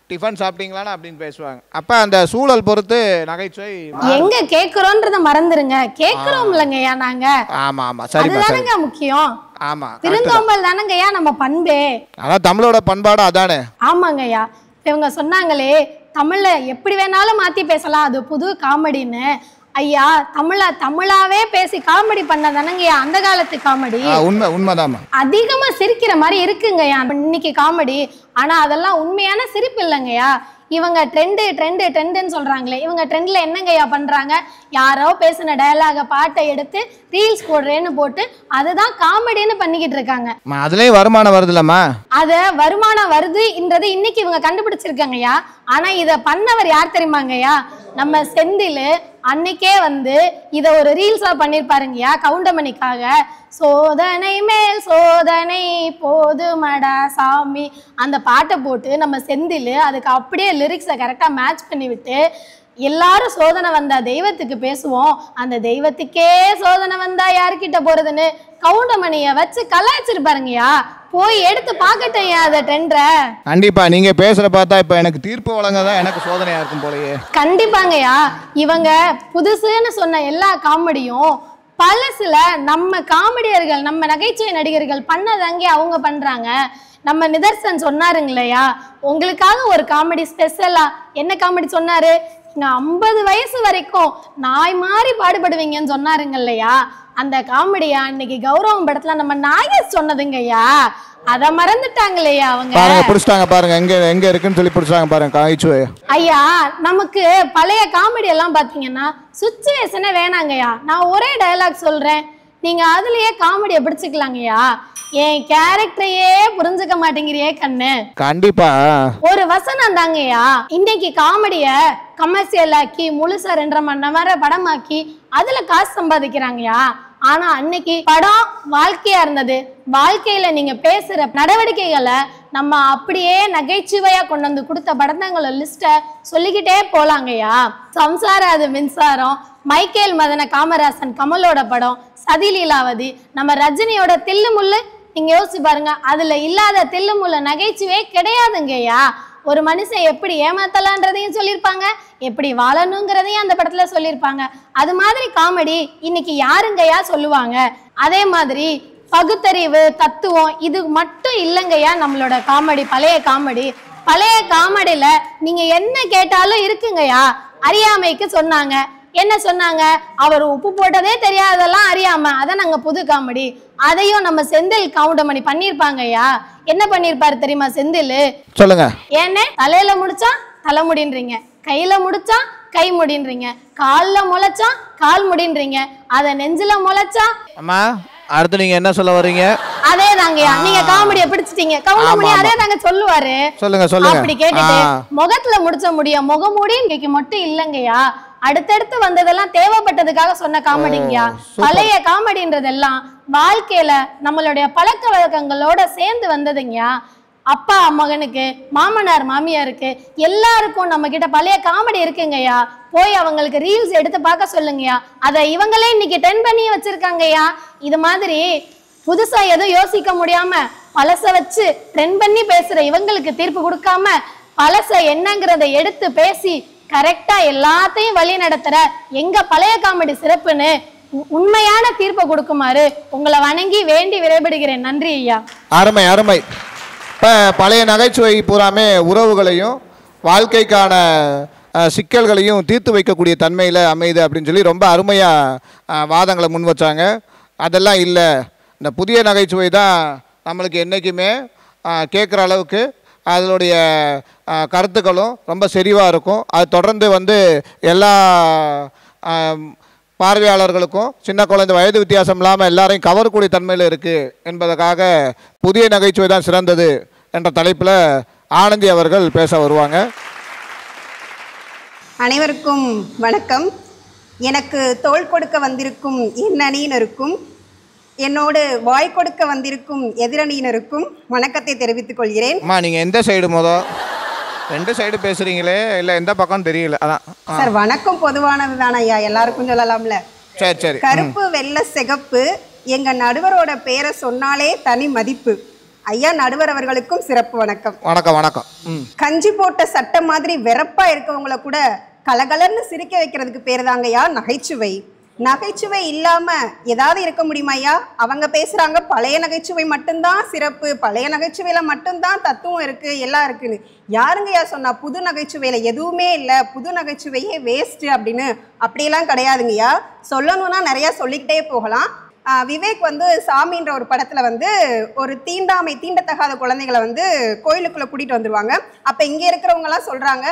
டிஃபன் சாப்பிட்டீங்களாண்ணா அப்படின்னு பேசுவாங்க. அப்ப அந்த சூழல் பொறுத்து நகைச்சுவை எங்க கேக்குறோன்றத மறந்துருங்க. கேக்குறோம் இல்லைங்கய்யா நாங்க. ஆமா சரி, அதுதானங்க முக்கியம். ஆமா, விருந்தோம்பல் தானங்கய்யா நம்ம பண்பே. அதான் தமிழோட பண்பாடு அதானே. ஆமாங்கய்யா. இவங்க சொன்னாங்களே தமிழ்ல எப்படி வேணாலும் மாத்தி பேசலாம், அது புது காமெடின்னு. ஐயா, தமிழாவே பேசி காமெடி பண்ணதானங்கய்யா அந்த காலத்து காமெடி. உண்மைதான். அதிகமா சிரிக்கிற மாதிரி இருக்குங்கய்யா இன்னைக்கு காமெடி. ஆனா அதெல்லாம் உண்மையான சிரிப்பு இல்லைங்கய்யா. இவங்க ட்ரெண்டுன்னு சொல்றாங்களே, இவங்க ட்ரெண்ட்ல என்னங்கய்யா பண்றாங்க? யாரோ பேசின டயலாக பாட்டை எடுத்து ரீல்ஸ் போடுறேன்னு போட்டு அதுதான் காமெடின்னு பண்ணிக்கிட்டு இருக்காங்க. அதுலயே வருமானம் வருது இல்லம்மா. அத வருமானம் வருதுன்றது இன்னைக்கு இவங்க கண்டுபிடிச்சிருக்காங்கய்யா. ஆனா இத பண்ணவர் யார் தெரியுமாங்கய்யா? நம்ம செந்தில் அன்னைக்கே வந்து இத ஒரு ரீல்ஸா பண்ணிருப்பாருங்கய்யா கவுண்டமணிக்காக. சோதனை மேல் சோதனை போதுமடா சாமி அந்த பாட்டை போட்டு நம்ம செந்தில் அதுக்கு அப்படியே லிரிக்ஸை கரெக்டாக மேட்ச் பண்ணி விட்டு, எல்லாரும் சோதனை வந்தா தெய்வத்துக்கு பேசுவோம், அந்த தெய்வத்துக்கே சோதனை வந்தா யாருக்கிட்ட போறதுன்னு கவுண்டமணிய வச்சு கலாய்ச்சிருப்பாருங்கய்யா. போய் எடுத்து பாக்கட்டையா அதை ட்ரெண்ட. கண்டிப்பா நீங்க பேசுற பார்த்தா இப்ப எனக்கு தீர்ப்பு வழங்கதான் எனக்கு சோதனையா இருக்கும் போலயே. கண்டிப்பாங்கய்யா. இவங்க புதுசுன்னு சொன்ன எல்லா காமெடியும் பழசுல நம்ம காமெடியர்கள் நம்ம நகைச்சுவை நடிகர்கள் பண்ணதாங்க அவங்க பண்றாங்க. நம்ம நிதர்சன் சொன்னாருங்களையா, உங்களுக்காக ஒரு காமெடி ஸ்பெஷலா. என்ன காமெடி சொன்னாரு? 50 வயசு வரைக்கும் நாய் மாதிரி பாடுபடுவீங்கன்னு சொன்னாருங்க இல்லையா, அந்த காமெடியா இன்னைக்கு கௌரவம் படத்துல நம்ம நாயகர் சொன்னதுங்கய்யா. அத மறந்துட்டாங்களையா அவங்க. பாருங்க புடிச்சிட்டாங்க, பாருங்க எங்க இருக்குன்னு சொல்லி புடிச்சாங்க பாருங்க காய்ச்சுவே. ஐயா, நமக்கு பழைய காமெடி எல்லாம் பாத்தீங்கன்னா சுச்சுவேஷனே வேணாங்கய்யா. நான் ஒரே டயலாக் சொல்றேன், நீங்க அதுலயே காமெடியை பிடிச்சுக்கலாங்கய்யா. என் கேரக்டரையே புரிஞ்சுக்க மாட்டேங்கிறியே கண்ணு. கண்டிப்பா ஒரு வசனம் தாங்கய்யா இன்னைக்கு காமெடிய கமர்ஷியல் ஆக்கி முழுசா 2.5 மணி நேரம் படமாக்கி அதுல காசு சம்பாதிக்கிறாங்கய்யா. ஆனா அன்னைக்கு படம் வாழ்க்கையா இருந்தது. வாழ்க்கையில நீங்க பேசுற நடவடிக்கைகளை நம்ம அப்படியே நகைச்சுவையா கொண்டு வந்து கொடுத்த படத்தங்கள லிஸ்ட சொல்லிக்கிட்டே போலாங்கய்யா. சம்சாரம் அது மின்சாரம், மைக்கேல் மதன காமராசன் கமலோட படம், சதிலீலாவதி, நம்ம ரஜினியோட தில்லு முள்ளு. நீங்க யோசிச்சு பாருங்க, அதுல இல்லாத தில்லுமுள்ள நகைச்சுவே கிடையாதுங்கய்யா. ஒரு மனுஷன் எப்படி ஏமாத்தலான்றதையும் சொல்லியிருப்பாங்க, எப்படி வாழணுங்கிறதையும் அந்த படத்துல சொல்லியிருப்பாங்க. அது மாதிரி காமெடி இன்னைக்கு யாருங்கய்யா சொல்லுவாங்க? அதே மாதிரி பகுத்தறிவு, தத்துவம் இது மட்டும் இல்லைங்கய்யா நம்மளோட காமெடி. பழைய காமெடியில நீங்க என்ன கேட்டாலும் இருக்குங்கய்யா. அறியாமைக்கு சொன்னாங்க, என்ன சொன்னாங்க? அவர் உப்பு போட்டதே தெரியாததெல்லாம் அறியாம, அதான் நாங்க புது காமெடி. அதையும் நம்ம செந்தில் கவுண்டமணி பண்ணிருப்பாங்கய்யா. என்ன பண்ணிருப்பாரு தெரியுமா செந்தில்? சொல்லுங்க. ஏன்னே தலையில முடிச்சா தலை முடின்றீங்க, கையில முடிச்சா கை முடின்றீங்க, கால்ல முளைச்சா கால் முடின்றீங்க, அத நெஞ்சில முளைச்சா. அம்மா அடுத்து நீங்க என்ன சொல்ல வர்றீங்க? அதே தாங்கய்யா, நீங்க காமெடியை பிடிச்சிட்டீங்க. கவுண்டமணி அதே தாங்க சொல்லுவாரு. சொல்லுங்க. அப்படி கேட்டுட்டு முகத்துல முடிச்ச முடியும், முகமூடி இன்னைக்கு மட்டும் இல்லைங்கய்யா, அடுத்தடுத்து வந்ததெல்லாம் தேவைப்பட்டதுக்காக சொன்ன காமெடிங்கய்யா. பழைய காமெடின்றதெல்லாம் வாழ்க்கையில நம்மளுடைய பழக்க வழக்கங்களோட சேர்ந்து வந்ததுங்கய்யா. அப்பா மகனுக்கு, மாமனார் மாமியாருக்கு, எல்லாருக்கும் நம்ம கிட்ட பழைய காமெடி இருக்குங்கய்யா. போய் அவங்களுக்கு ரீல்ஸ் எடுத்து பார்க்க சொல்லுங்கய்யா. அதை இவங்களே இன்னைக்கு ட்ரெண்ட் பண்ணி வச்சிருக்காங்கய்யா. இது மாதிரி புதுசா எதுவும் யோசிக்க முடியாம பழச வச்சு ட்ரெண்ட் பண்ணி பேசுற இவங்களுக்கு தீர்ப்பு கொடுக்காம பழச என்னங்கிறத எடுத்து பேசி கரெக்டா எல்லாத்தையும் வழி நடத்துற எங்க பழைய காமெடி சிறப்புன்னு உண்மையான தீர்ப்பை கொடுக்குமாறு உங்களை வணங்கி வேண்டி விரைபடுகிறேன். நன்றி ஐயா. அருமை அருமை. இப்போ பழைய நகைச்சுவை பூராமே உறவுகளையும் வாழ்க்கைக்கான சிக்கல்களையும் தீர்த்து வைக்கக்கூடிய தன்மையில் அமையுது அப்படின்னு சொல்லி ரொம்ப அருமையாக வாதங்களை முன் வச்சாங்க. அதெல்லாம் இல்லை, இந்த புதிய நகைச்சுவை தான் நம்மளுக்கு என்றைக்குமே கேட்குற அளவுக்கு அதனுடைய கருத்துக்களும் ரொம்ப செறிவாக இருக்கும். அது தொடர்ந்து எல்லா பார்வையாளர்களுக்கும் சின்ன குழந்தை வயது வித்தியாசம் இல்லாமல் எல்லாரையும் கவரக்கூடிய தன்மையில் இருக்குது என்பதற்காக புதிய நகைச்சுவை தான் சிறந்தது என்ற தலைப்பில் ஆனந்தி அவர்கள் பேச வருவாங்க. அனைவருக்கும் வணக்கம். எனக்கு தோள் கொடுக்க வந்திருக்கும் என் அணியினருக்கும் என்னோடு வாய் கொடுக்க வந்திருக்கும் எதிரணியினருக்கும் வணக்கத்தை தெரிவித்துக் கொள்கிறேன். அம்மா நீங்கள் எந்த சைடு ரெண்டு சைடு பேசுறீங்களே, இல்லை எந்த பக்கம் தெரியல. அதான் சார், வணக்கம் பொதுவானது தானே ஐயா, எல்லாருக்கும் சொல்லலாம்ல. சரி. கருப்பு வெள்ளை சிகப்பு எங்க நடுவரோட பேரை சொன்னாலே தனி மதிப்பு. ஐயா நடுவர் அவர்களுக்கும் சிறப்பு வணக்கம். வணக்கம். கஞ்சி போட்ட சட்டை மாதிரி வெறப்பா இருக்கவங்கள கூட கலகலன்னு சிரிக்க வைக்கிறதுக்கு பேர் தாங்கய்யா நகைச்சுவை. நகைச்சுவை இல்லாம ஏதாவது இருக்க முடியுமா ஐயா? அவங்க பேசுறாங்க பழைய நகைச்சுவை மட்டும்தான் சிறப்பு, பழைய நகைச்சுவையில மட்டும்தான் தத்துவம் இருக்கு, எல்லாம் இருக்குன்னு. யாருங்கய்யா சொன்னா புது நகைச்சுவையில எதுவுமே இல்லை, புது நகைச்சுவையே வேஸ்ட் அப்படின்னு? அப்படியெல்லாம் கிடையாதுங்கய்யா. சொல்லணும்னா நிறைய சொல்லிக்கிட்டே போகலாம். விவேக் சாமின்ற ஒரு படத்துல ஒரு தீண்டத்தகாத குழந்தைகளை கோயிலுக்குள்ள கூட்டிட்டு வந்துருவாங்க. அப்ப இங்க இருக்கிறவங்க எல்லாம் சொல்றாங்க,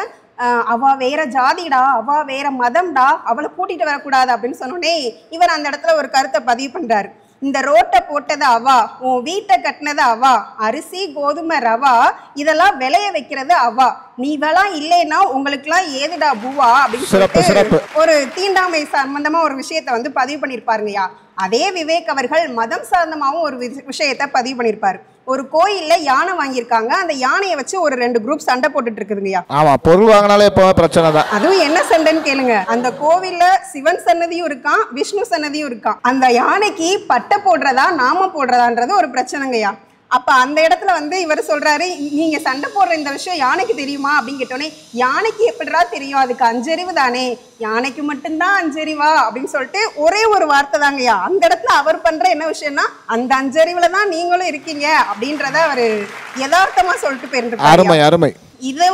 அவ வேற ஜாதிடா, அவ வேற மதம்டா, அவளை கூட்டிட்டு வரக்கூடாது அப்படின்னு சொன்னோடனே இவர் அந்த இடத்துல ஒரு கருத்தை பதிவு பண்றாரு. இந்த ரோட்டை போட்டது அவா, உன் வீட்டை கட்டினது அவா, அரிசி கோதுமை ரவா இதெல்லாம் விளைய வைக்கிறது அவா, நீ வேளாம் இல்லைன்னா உங்களுக்குலாம் ஏதுடா பூவா அப்படின்னு சொல்லிட்டு ஒரு தீண்டாமை சம்பந்தமா ஒரு விஷயத்த பதிவு பண்ணியிருப்பாருங்கய்யா. அதே விவேக் அவர்கள் மதம் சார்ந்தமாகவும் ஒரு விஷயத்த பதிவு பண்ணியிருப்பாரு. ஒரு கோயில்ல யானை வாங்கியிருக்காங்க, அந்த யானையை வச்சு ஒரு 2 குரூப் சண்டை போட்டுட்டு இருக்குதுங்கய்யா. ஆமா, பொருள் வாங்கினாலே இப்போ பிரச்சனை தான். அதுவும் என்ன சண்டைன்னு கேளுங்க. அந்த கோவில்ல சிவன் சன்னதியும் இருக்கான், விஷ்ணு சன்னதியும் இருக்கான். அந்த யானைக்கு பட்டை போடுறதா நாம போடுறதான்றது ஒரு பிரச்சனைங்கய்யா. அப்ப அந்த இடத்துல இவர் சொல்றாரு, நீங்க சண்டை போடுற இந்த விஷயம் யானைக்கு தெரியுமா அப்படின்னு கேட்டோன்னே, யானைக்கு எப்படிடா தெரியும், அதுக்கு 5 அறிவு தானே, யானைக்கு மட்டும்தான் 5 அறிவா அப்படின்னு சொல்லிட்டு ஒரே ஒரு வார்த்தை தாங்கய்யா. அந்த இடத்துல அவர் பண்ற என்ன விஷயம்னா, அந்த 5 அறிவுல தான் நீங்களும் இருக்கீங்க அப்படின்றத அவரு யதார்த்தமா சொல்லிட்டு போயிருந்தாரு.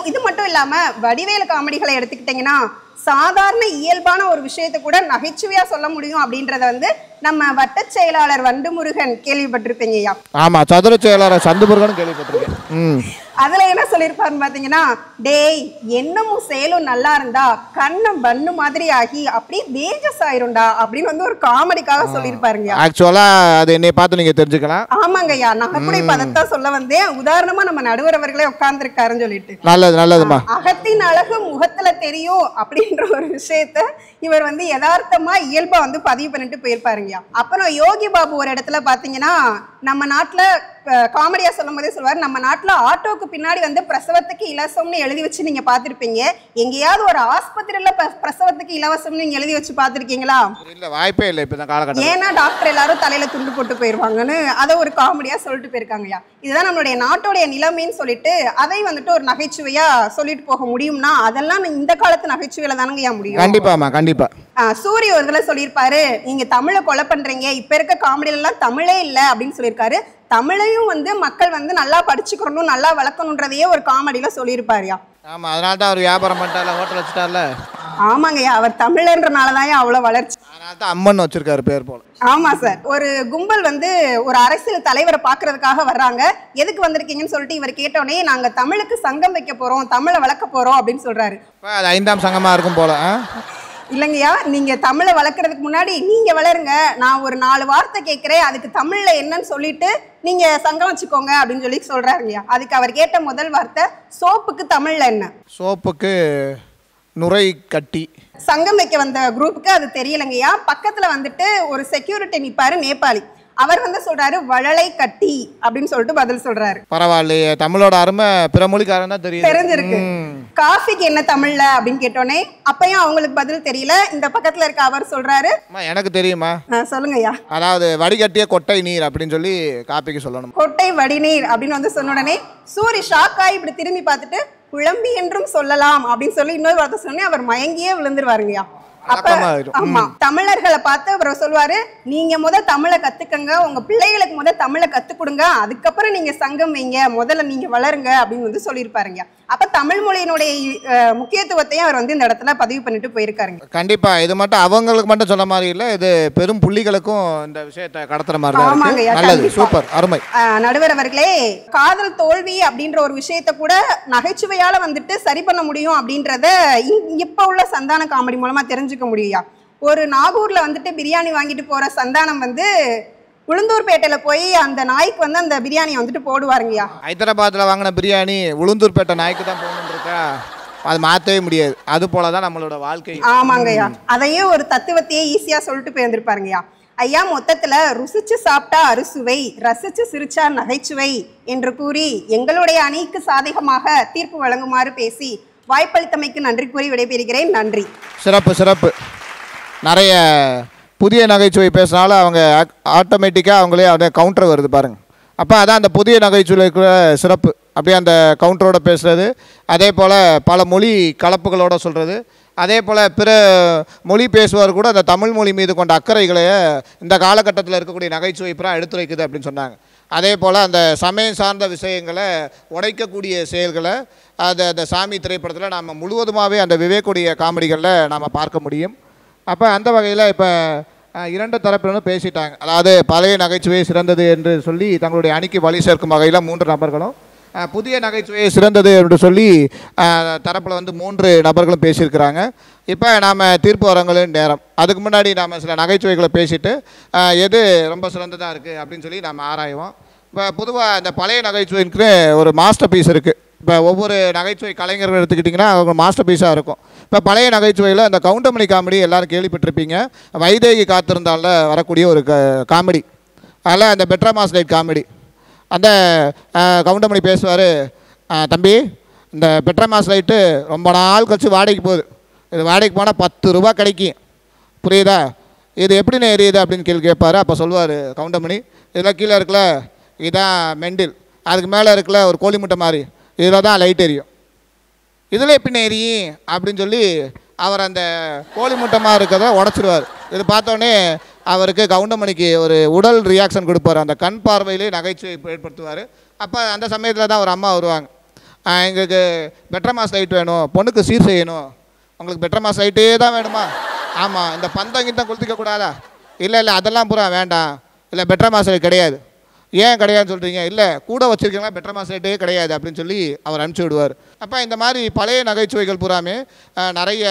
இது மட்டும் இல்லாம வடிவேலு காமெடிகளை எடுத்துக்கிட்டீங்கன்னா சாதாரண இயல்பான ஒரு விஷயத்தை கூட நகைச்சுவையா சொல்ல முடியும் அப்படின்றத நம்ம வட்ட செயலாளர் வண்டுமுருகன் கேள்விப்பட்டிருப்பீங்க ஐயா. ஆமா, சதுர செயலாளர் சந்துமுருகன் கேள்விப்பட்டிருக்கேன். அதுல என்ன சொல்லியிருப்பாருன்னு பாத்தீங்கன்னா, டேய் என்னமும் செயலும் நல்லா இருந்தா கண்ணம் பண்ணு மாதிரி ஆகி அப்படி தேஜஸ் ஆயிரும்டா அப்படின்னு ஒரு காமெடிக்காக சொல்லியிருப்பாருங்க. ஆக்சுவலா அது என்னை பார்த்து நீங்க தெரிஞ்சுக்கலாம். ஆமாங்க ஐயா, நான் கூட இப்ப அதைத்தான் சொல்ல வந்தேன். உதாரணமா நம்ம நடுவர் அவர்களே உட்கார்ந்துருக்காருன்னு சொல்லிட்டு. நல்லதுமா. அகத்தின் அழகு முகத்துல தெரியும் அப்படின்ற ஒரு விஷயத்த இவர் யதார்த்தமா இயல்பா பதிவு பண்ணிட்டு போயிருப்பாருங்க. அப்புறம் யோகி பாபு ஒரு இடத்துல பாத்தீங்கன்னா, நம்ம நாட்டுல காமெடியா சொல்லும் போதே சொல்லுவார், நம்ம நாட்டுல ஆட்டோக்கு பின்னாடி வந்து பிரசவத்துக்கு இலவசம்னு எழுதி வச்சு நீங்க பாத்திருப்பீங்க. எங்கேயாவது ஒரு ஆஸ்பத்திரியில பிரசவத்துக்கு இலவசம்னு நீங்க எழுதி வச்சு பாத்திருக்கீங்களா? இல்ல, வாய்ப்பே இல்லை. இப்ப காலகட்டம் ஏன்னா டாக்டர் எல்லாரும் தலையில துண்டு போட்டு போயிருவாங்கன்னு அதை ஒரு காமெடியா சொல்லிட்டு போயிருக்காங்கய்யா. இதுதான் நம்மளுடைய நாட்டோடைய நிலைமைன்னு சொல்லிட்டு அதை வந்துட்டு ஒரு நகைச்சுவையா சொல்லிட்டு போக முடியும்னா அதெல்லாம் இந்த காலத்து நகைச்சுவையில தானங்கய்யா முடியும். கண்டிப்பாமா, கண்டிப்பா. சூரிய ஒரு இதுல சொல்லியிருப்பாரு, நீங்க தமிழை கொலை பண்றீங்க, இப்ப இருக்க காமெடியில எல்லாம் தமிழே இல்லை அப்படின்னு சொல்லியிருக்காரு. தமிழையும் வந்து மக்கள் வந்து நல்லா படிச்சுக்கணும், நல்லா வளர்க்கணுன்றதையே ஒரு காமெடியில சொல்லியிருப்பாருயா. ஆமா, அதனால தான் அவர் வியாபாரம் பண்ணிட்டார்ல, ஹோட்டல் வச்சுட்டார்ல. ஆமாங்கய்யா, அவர் தமிழன்றனாலதான் அவ்வளவு வளர்ச்சி. அதனால தான் அம்மன் வச்சிருக்காரு பேர் போல. ஆமா சார். ஒரு கும்பல் வந்து ஒரு அரசியல் தலைவரை பாக்குறதுக்காக வர்றாங்க. எதுக்கு வந்திருக்கீங்கன்னு சொல்லிட்டு இவர் கேட்டோடனே, நாங்க தமிழுக்கு சங்கம் வைக்க போறோம், தமிழை வளர்க்க போறோம் அப்படின்னு சொல்றாரு. அது 5ஆம் சங்கமா இருக்கும் போல. இல்லைங்கய்யா, நீங்க தமிழை வளர்க்கறதுக்கு முன்னாடி நீங்க வளருங்க, நான் ஒரு 4 வார்த்தை கேட்கிறேன், அதுக்கு தமிழ்ல என்னன்னு சொல்லிட்டு நீங்க சங்கம் வச்சுக்கோங்க அப்படின்னு சொல்லி சொல்றாருங்கய்யா. அதுக்கு அவர் கேட்ட முதல் வார்த்தை, சோப்புக்கு தமிழ்ல என்ன? சோப்புக்கு நுரை கட்டி. சங்கம் வைக்க வந்த குரூப்புக்கு அது தெரியலங்கய்யா. பக்கத்துல வந்துட்டு ஒரு செக்யூரிட்டி நிப்பாரு, நேபாளி. அவர் வந்து சொல்றாரு, வழலை கட்டி அப்படின்னு சொல்லிட்டு பதில் சொல்றாரு. பரவாயில்லையே, தமிழோட அருமை பிற மொழிக்காரன் தான் தெரிஞ்சிருக்கு. காஃபிக்கு என்ன தமிழ்ல அப்படின்னு கேட்டோன்னே அப்பயும் அவங்களுக்கு பதில் தெரியல. இந்த பக்கத்துல இருக்க அவர் சொல்றாரு, எனக்கு தெரியுமா. சொல்லுங்கய்யா. அதாவது வடிகட்டிய கொட்டை நீர் அப்படின்னு சொல்லி காப்பிக்கு சொல்லணும். கொட்டை வடிநீர் அப்படின்னு வந்து சொன்ன உடனே சூரி ஷாக்காய் இப்படி திரும்பி பார்த்துட்டு, குழம்பி என்றும் சொல்லலாம் அப்படின்னு சொல்லி இன்னொரு வார்த்தை சொன்னே அவர் மயங்கியே விழுந்துருவாருங்கய்யா. அப்ப ஆமா, தமிழர்களை பார்த்து அவர் சொல்லுவாரு, நீங்க தமிழை கத்துக்கங்க, உங்க பிள்ளைகளுக்கு தமிழை கத்து கொடுங்க, அதுக்கப்புறம் நீங்க சங்கம் வைங்க, முதல்ல நீங்க வளருங்க அப்படின்னு வந்து சொல்லியிருப்பாருங்க. அப்ப தமிழ் மொழியினுடைய முக்கியத்துவத்தையும் அவர் வந்து இந்த இடத்துல பதிவு பண்ணிட்டு போயிருக்காருங்க. கண்டிப்பா. இது மட்டும் அவங்களுக்கு மட்டும் சொல்ல மாதிரி இல்ல, இது பெரும் புள்ளிகளுக்கும் இந்த விஷயத்தை கடத்துற மாதிரி தான் இருக்கு. நல்லது, சூப்பர், அருமை. நடுவர் அவர்களே, காதல் தோல்வி அப்படின்ற ஒரு விஷயத்த கூட நகைச்சுவையால வந்துட்டு சரி பண்ண முடியும் அப்படின்றத இப்ப உள்ள சந்தான காமெடி மூலமா தெரிஞ்சுக்க முடியும். ஒரு நாகூர்ல வந்துட்டு பிரியாணி வாங்கிட்டு போற சந்தானம் வந்து உளுந்தூர்பேட்டையில போய் அந்த நாய்க்கு வந்து அந்த பிரியாணியை வந்துட்டு போடுவாருங்கய்யா. ஹைதராபாத்ல வாங்கின பிரியாணி உளுந்தூர்பேட்டை நாய்க்கு தான் போகணும்னு இருக்கா, அது மாற்றவே முடியாது. அது போலதான் நம்மளோட வாழ்க்கை. ஆமாங்கய்யா, அதையே ஒரு தத்துவத்தையே ஈஸியா சொல்லிட்டு போயிருந்திருப்பாருங்கய்யா. ஐயா, மொத்தத்துல ருசிச்சு சாப்பிட்டா அறுசுவை, ரசிச்சு சிரிச்சா நகைச்சுவை என்று கூறி எங்களுடைய அணிக்கு சாதகமாக தீர்ப்பு வழங்குமாறு பேசி வாய்ப்பளித்தமைக்கு நன்றி கூறி விடைபெறுகிறேன். நன்றி. சிறப்பு, சிறப்பு. நிறைய புதிய நகைச்சுவை பேசினாலும் அவங்க ஆட்டோமேட்டிக்காக அவங்களே அப்படியே கவுண்டர் வருது பாருங்கள். அப்போ அதான் அந்த புதிய நகைச்சுவைக்குள்ள சிறப்பு. அப்படியே அந்த கவுண்டரோட பேசுகிறது, அதே போல் பல மொழி கலப்புகளோடு சொல்கிறது, அதே போல் பிற மொழி பேசுவார் கூட அந்த தமிழ் மொழி மீது கொண்ட அக்கறைகளை இந்த காலகட்டத்தில் இருக்கக்கூடிய நகைச்சுவை புறம் எடுத்துரைக்குது அப்படின்னு சொன்னாங்க. அதே போல் அந்த சமயம் சார்ந்த விஷயங்களை உடைக்கக்கூடிய செயல்களை அந்த சாமி திரைப்படத்தில் நாம் முழுவதுமாகவே அந்த விவேக்குடைய காமெடிகளில் நாம் பார்க்க முடியும். அப்போ அந்த வகையில் இப்போ 2 தரப்பிலும் பேசிட்டாங்க. அதாவது பழைய நகைச்சுவை சிறந்தது என்று சொல்லி தங்களுடைய அணிக்கு வழி சேர்க்கும் வகையில் 3 நபர்களும், புதிய நகைச்சுவை சிறந்தது என்று சொல்லி தரப்பில் வந்து 3 நபர்களும் பேசியிருக்கிறாங்க. இப்போ நாம் தீர்ப்பு வரங்களின் நேரம். அதுக்கு முன்னாடி நாம் சில நகைச்சுவைகளை பேசிட்டு எது ரொம்ப சிறந்ததாக இருக்குது அப்படின்னு சொல்லி நாம் ஆராய்வோம். இப்போ பொதுவாக இந்த பழைய நகைச்சுவைக்கு ஒரு மாஸ்டர் பீஸ் இருக்குது. இப்போ ஒவ்வொரு நகைச்சுவை கலைஞர்கள் எடுத்துக்கிட்டிங்கன்னா அவங்க மாஸ்டர் பீஸாக இருக்கும். இப்போ பழைய நகைச்சுவையில் அந்த கவுண்டமணி காமெடி எல்லோரும் கேள்விப்பட்டிருப்பீங்க. வைதேகி காத்திருந்தால வரக்கூடிய ஒரு காமெடி, அதில் அந்த பெட்ராமாஸ் லைட் காமெடி. அந்த கவுண்டமணி பேசுவார், தம்பி இந்த பெட்ராமாஸ் லைட்டு ரொம்ப நாள் கழிச்சு வாடகைக்கு போகுது, இது வாடகைக்கு போனால் 10 ரூபா கிடைக்கும், புரியுதா, இது எப்படின்னு எரியுது அப்படின்னு கேட்பார். அப்போ சொல்லுவார் கவுண்டமணி, இதெல்லாம் கீழே இருக்கல இதுதான் மெண்டில், அதுக்கு மேலே இருக்கல ஒரு கோழி முட்டை மாதிரி, இதில் தான் லைட் எரியும், இதில் எப்படின்னு எரியும் அப்படின்னு சொல்லி அவர் அந்த கோழி முட்டமாக இருக்கிறத உடச்சிடுவார். இது பார்த்தோன்னே அவருக்கு கவுண்டமணிக்கு ஒரு உடல் ரியாக்ஷன் கொடுப்பார், அந்த கண் பார்வையிலே நகைச்சுவை ஏற்படுத்துவார். அப்போ அந்த சமயத்தில் தான் ஒரு அம்மா வருவாங்க, எங்களுக்கு பெட்ராமாஸ் லைட் வேணும், பொண்ணுக்கு சீர் செய்யணும், உங்களுக்கு பெட்ராமாஸ் லைட்டே தான் வேணுமா, ஆமாம் இந்த பந்தங்கிட்ட கொளுத்திக்க கூடாதா, இல்லை இல்லை அதெல்லாம் பூரா வேண்டாம், இல்லை பெட்ராமாஸ் லைட் கிடையாது, ஏன் கிடையாதுன்னு சொல்கிறீங்க, இல்லை கூட வச்சுருக்கீங்களா பெட்ராமாஸ் லைட்டே கிடையாது அப்படின்னு சொல்லி அவர் அனுப்பிச்சி விடுவார். அப்போ இந்த மாதிரி பழைய நகைச்சுவைகள் பூராமே நிறைய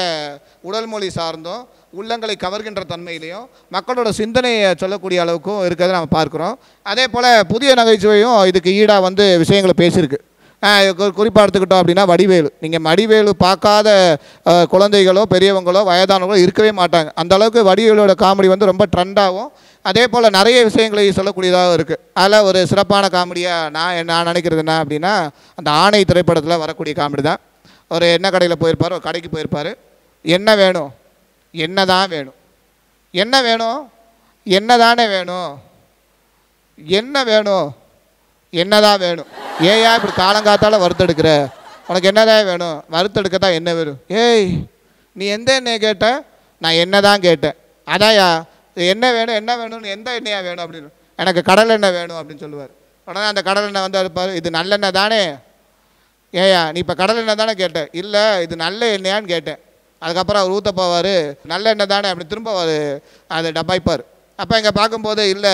உடல் மொழி சார்ந்தும் உள்ளங்களை கவர்கின்ற தன்மையிலையும் மக்களோட சிந்தனையை சொல்லக்கூடிய அளவுக்கும் இருக்கிறத நம்ம பார்க்குறோம். அதே போல் புதிய நகைச்சுவையும் இதுக்கு ஈடாக வந்து விஷயங்களை பேசியிருக்கு. குறிப்பாக எடுத்துக்கிட்டோம் அப்படின்னா வடிவேலு, நீங்கள் வடிவேலு பார்க்காத குழந்தைகளோ பெரியவங்களோ வயதானவங்களோ இருக்கவே மாட்டாங்க. அந்தளவுக்கு வடிவேலோட காமெடி வந்து ரொம்ப ட்ரெண்டாகவும் அதே போல் நிறைய விஷயங்களை சொல்லக்கூடியதாக இருக்குது. அதில் ஒரு சிறப்பான காமெடியாக நான் நினைக்கிறது என்ன அப்படின்னா, அந்த ஆணை திரைப்படத்தில் வரக்கூடிய காமெடி தான். ஒரு எண்ணெய் கடையில் போயிருப்பார், ஒரு கடைக்கு போயிருப்பார். என்ன வேணும், என்ன தான் வேணும், என்ன வேணும், என்ன தானே வேணும், என்ன வேணும், என்ன தான் வேணும், ஏயா இப்படி காலங்காத்தால் வறுத்தெடுக்கிற, உனக்கு என்ன தான் வேணும், வறுத்தெடுக்க தான் என்ன வேணும், ஏய் நீ எந்த எண்ணெயை கேட்ட, நான் என்ன தான் கேட்டேன், அதாயா என்ன வேணும், என்ன வேணும்னு எந்த எண்ணெயா வேணும் அப்படின்னு, எனக்கு கடல் எண்ணெய் வேணும் அப்படின்னு சொல்லுவார். உடனே அந்த கடல் எண்ணெய் வந்து இருப்பார், இது நல்லெண்ணெய் தானே, ஏயா நீ இப்போ கடல் எண்ணெய் தானே கேட்டேன், இல்லை இது நல்ல எண்ணெயான்னு கேட்டேன். அதுக்கப்புறம் அவர் ஊற்ற போவார், நல்ல எண்ணெய் தானே அப்படி திரும்ப அதை டப்பாய்ப்பார். அப்போ இங்கே பார்க்கும்போது இல்லை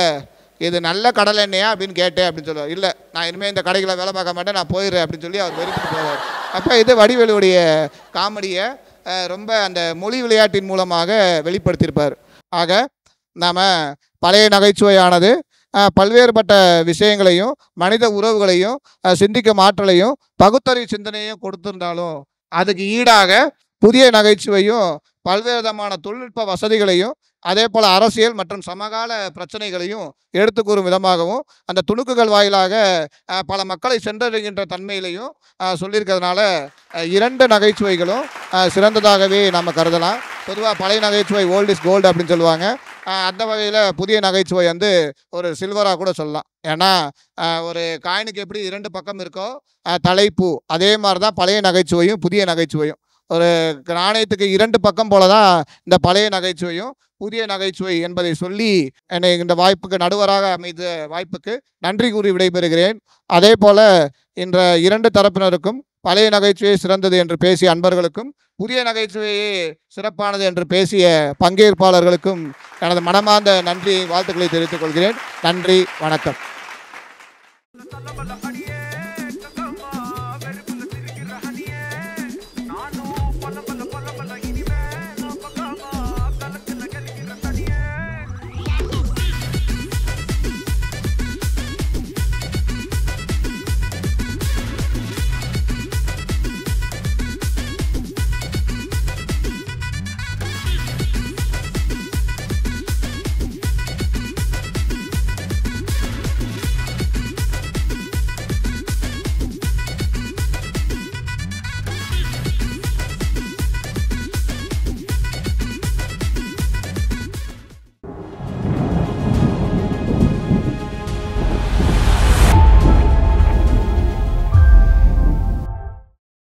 இது நல்ல கடல் எண்ணெயா அப்படின்னு கேட்டேன் அப்படின்னு சொல்லுவார். இல்லை நான் இனிமேல் இந்த கடைகளை வேலை பார்க்க மாட்டேன், நான் போயிடுறேன் அப்படின்னு சொல்லி அவர் வெறுத்துட்டு போவார். அப்போ இது வடிவேலுடைய காமெடியை ரொம்ப அந்த மொழி விளையாட்டின் மூலமாக வெளிப்படுத்தியிருப்பார். ஆக நாம் பழைய நகைச்சுவையானது பல்வேறுபட்ட விஷயங்களையும் மனித உறவுகளையும் சிந்திக்கும் ஆற்றலையும் பகுத்தறிவு சிந்தனையும் கொடுத்திருந்தாலும் அதுக்கு ஈடாக புதிய நகைச்சுவையும் பல்வேறு விதமான தொழில்நுட்ப வசதிகளையும் அதே போல் அரசியல் மற்றும் சமகால பிரச்சனைகளையும் எடுத்து கூறும் விதமாகவும் அந்த துணுக்குகள் வாயிலாக பல மக்களை சென்றடைகின்ற தன்மையிலையும் சொல்லியிருக்கிறதுனால இரண்டு நகைச்சுவைகளும் சிறந்ததாகவே நாம் கருதலாம். பொதுவாக பழைய நகைச்சுவை ஓல்ட் இஸ் கோல்டு அப்படின்னு சொல்லுவாங்க. அந்த வகையில் புதிய நகைச்சுவை வந்து ஒரு சில்வராக கூட சொல்லலாம். ஏன்னா ஒரு காயினுக்கு எப்படி இரண்டு பக்கம் இருக்கோ தலைப்பு, அதே மாதிரி தான் பழைய நகைச்சுவையும் புதிய நகைச்சுவையும். ஒரு நாணயத்துக்கு இரண்டு பக்கம் போல தான் இந்த பழைய நகைச்சுவையும் புதிய நகைச்சுவை என்பதை சொல்லி என்னை இந்த வாய்ப்புக்கு நடுவராக அமைந்த வாய்ப்புக்கு நன்றி கூறி விடைபெறுகிறேன். அதே போல் இன்ற இரண்டு தரப்பினருக்கும் பழைய நகைச்சுவையே சிறந்தது என்று பேசிய அன்பர்களுக்கும் புதிய நகைச்சுவையே சிறப்பானது என்று பேசிய பங்கேற்பாளர்களுக்கும் எனது மனமார்ந்த நன்றி வாழ்த்துக்களை தெரிவித்துக் கொள்கிறேன். நன்றி, வணக்கம்.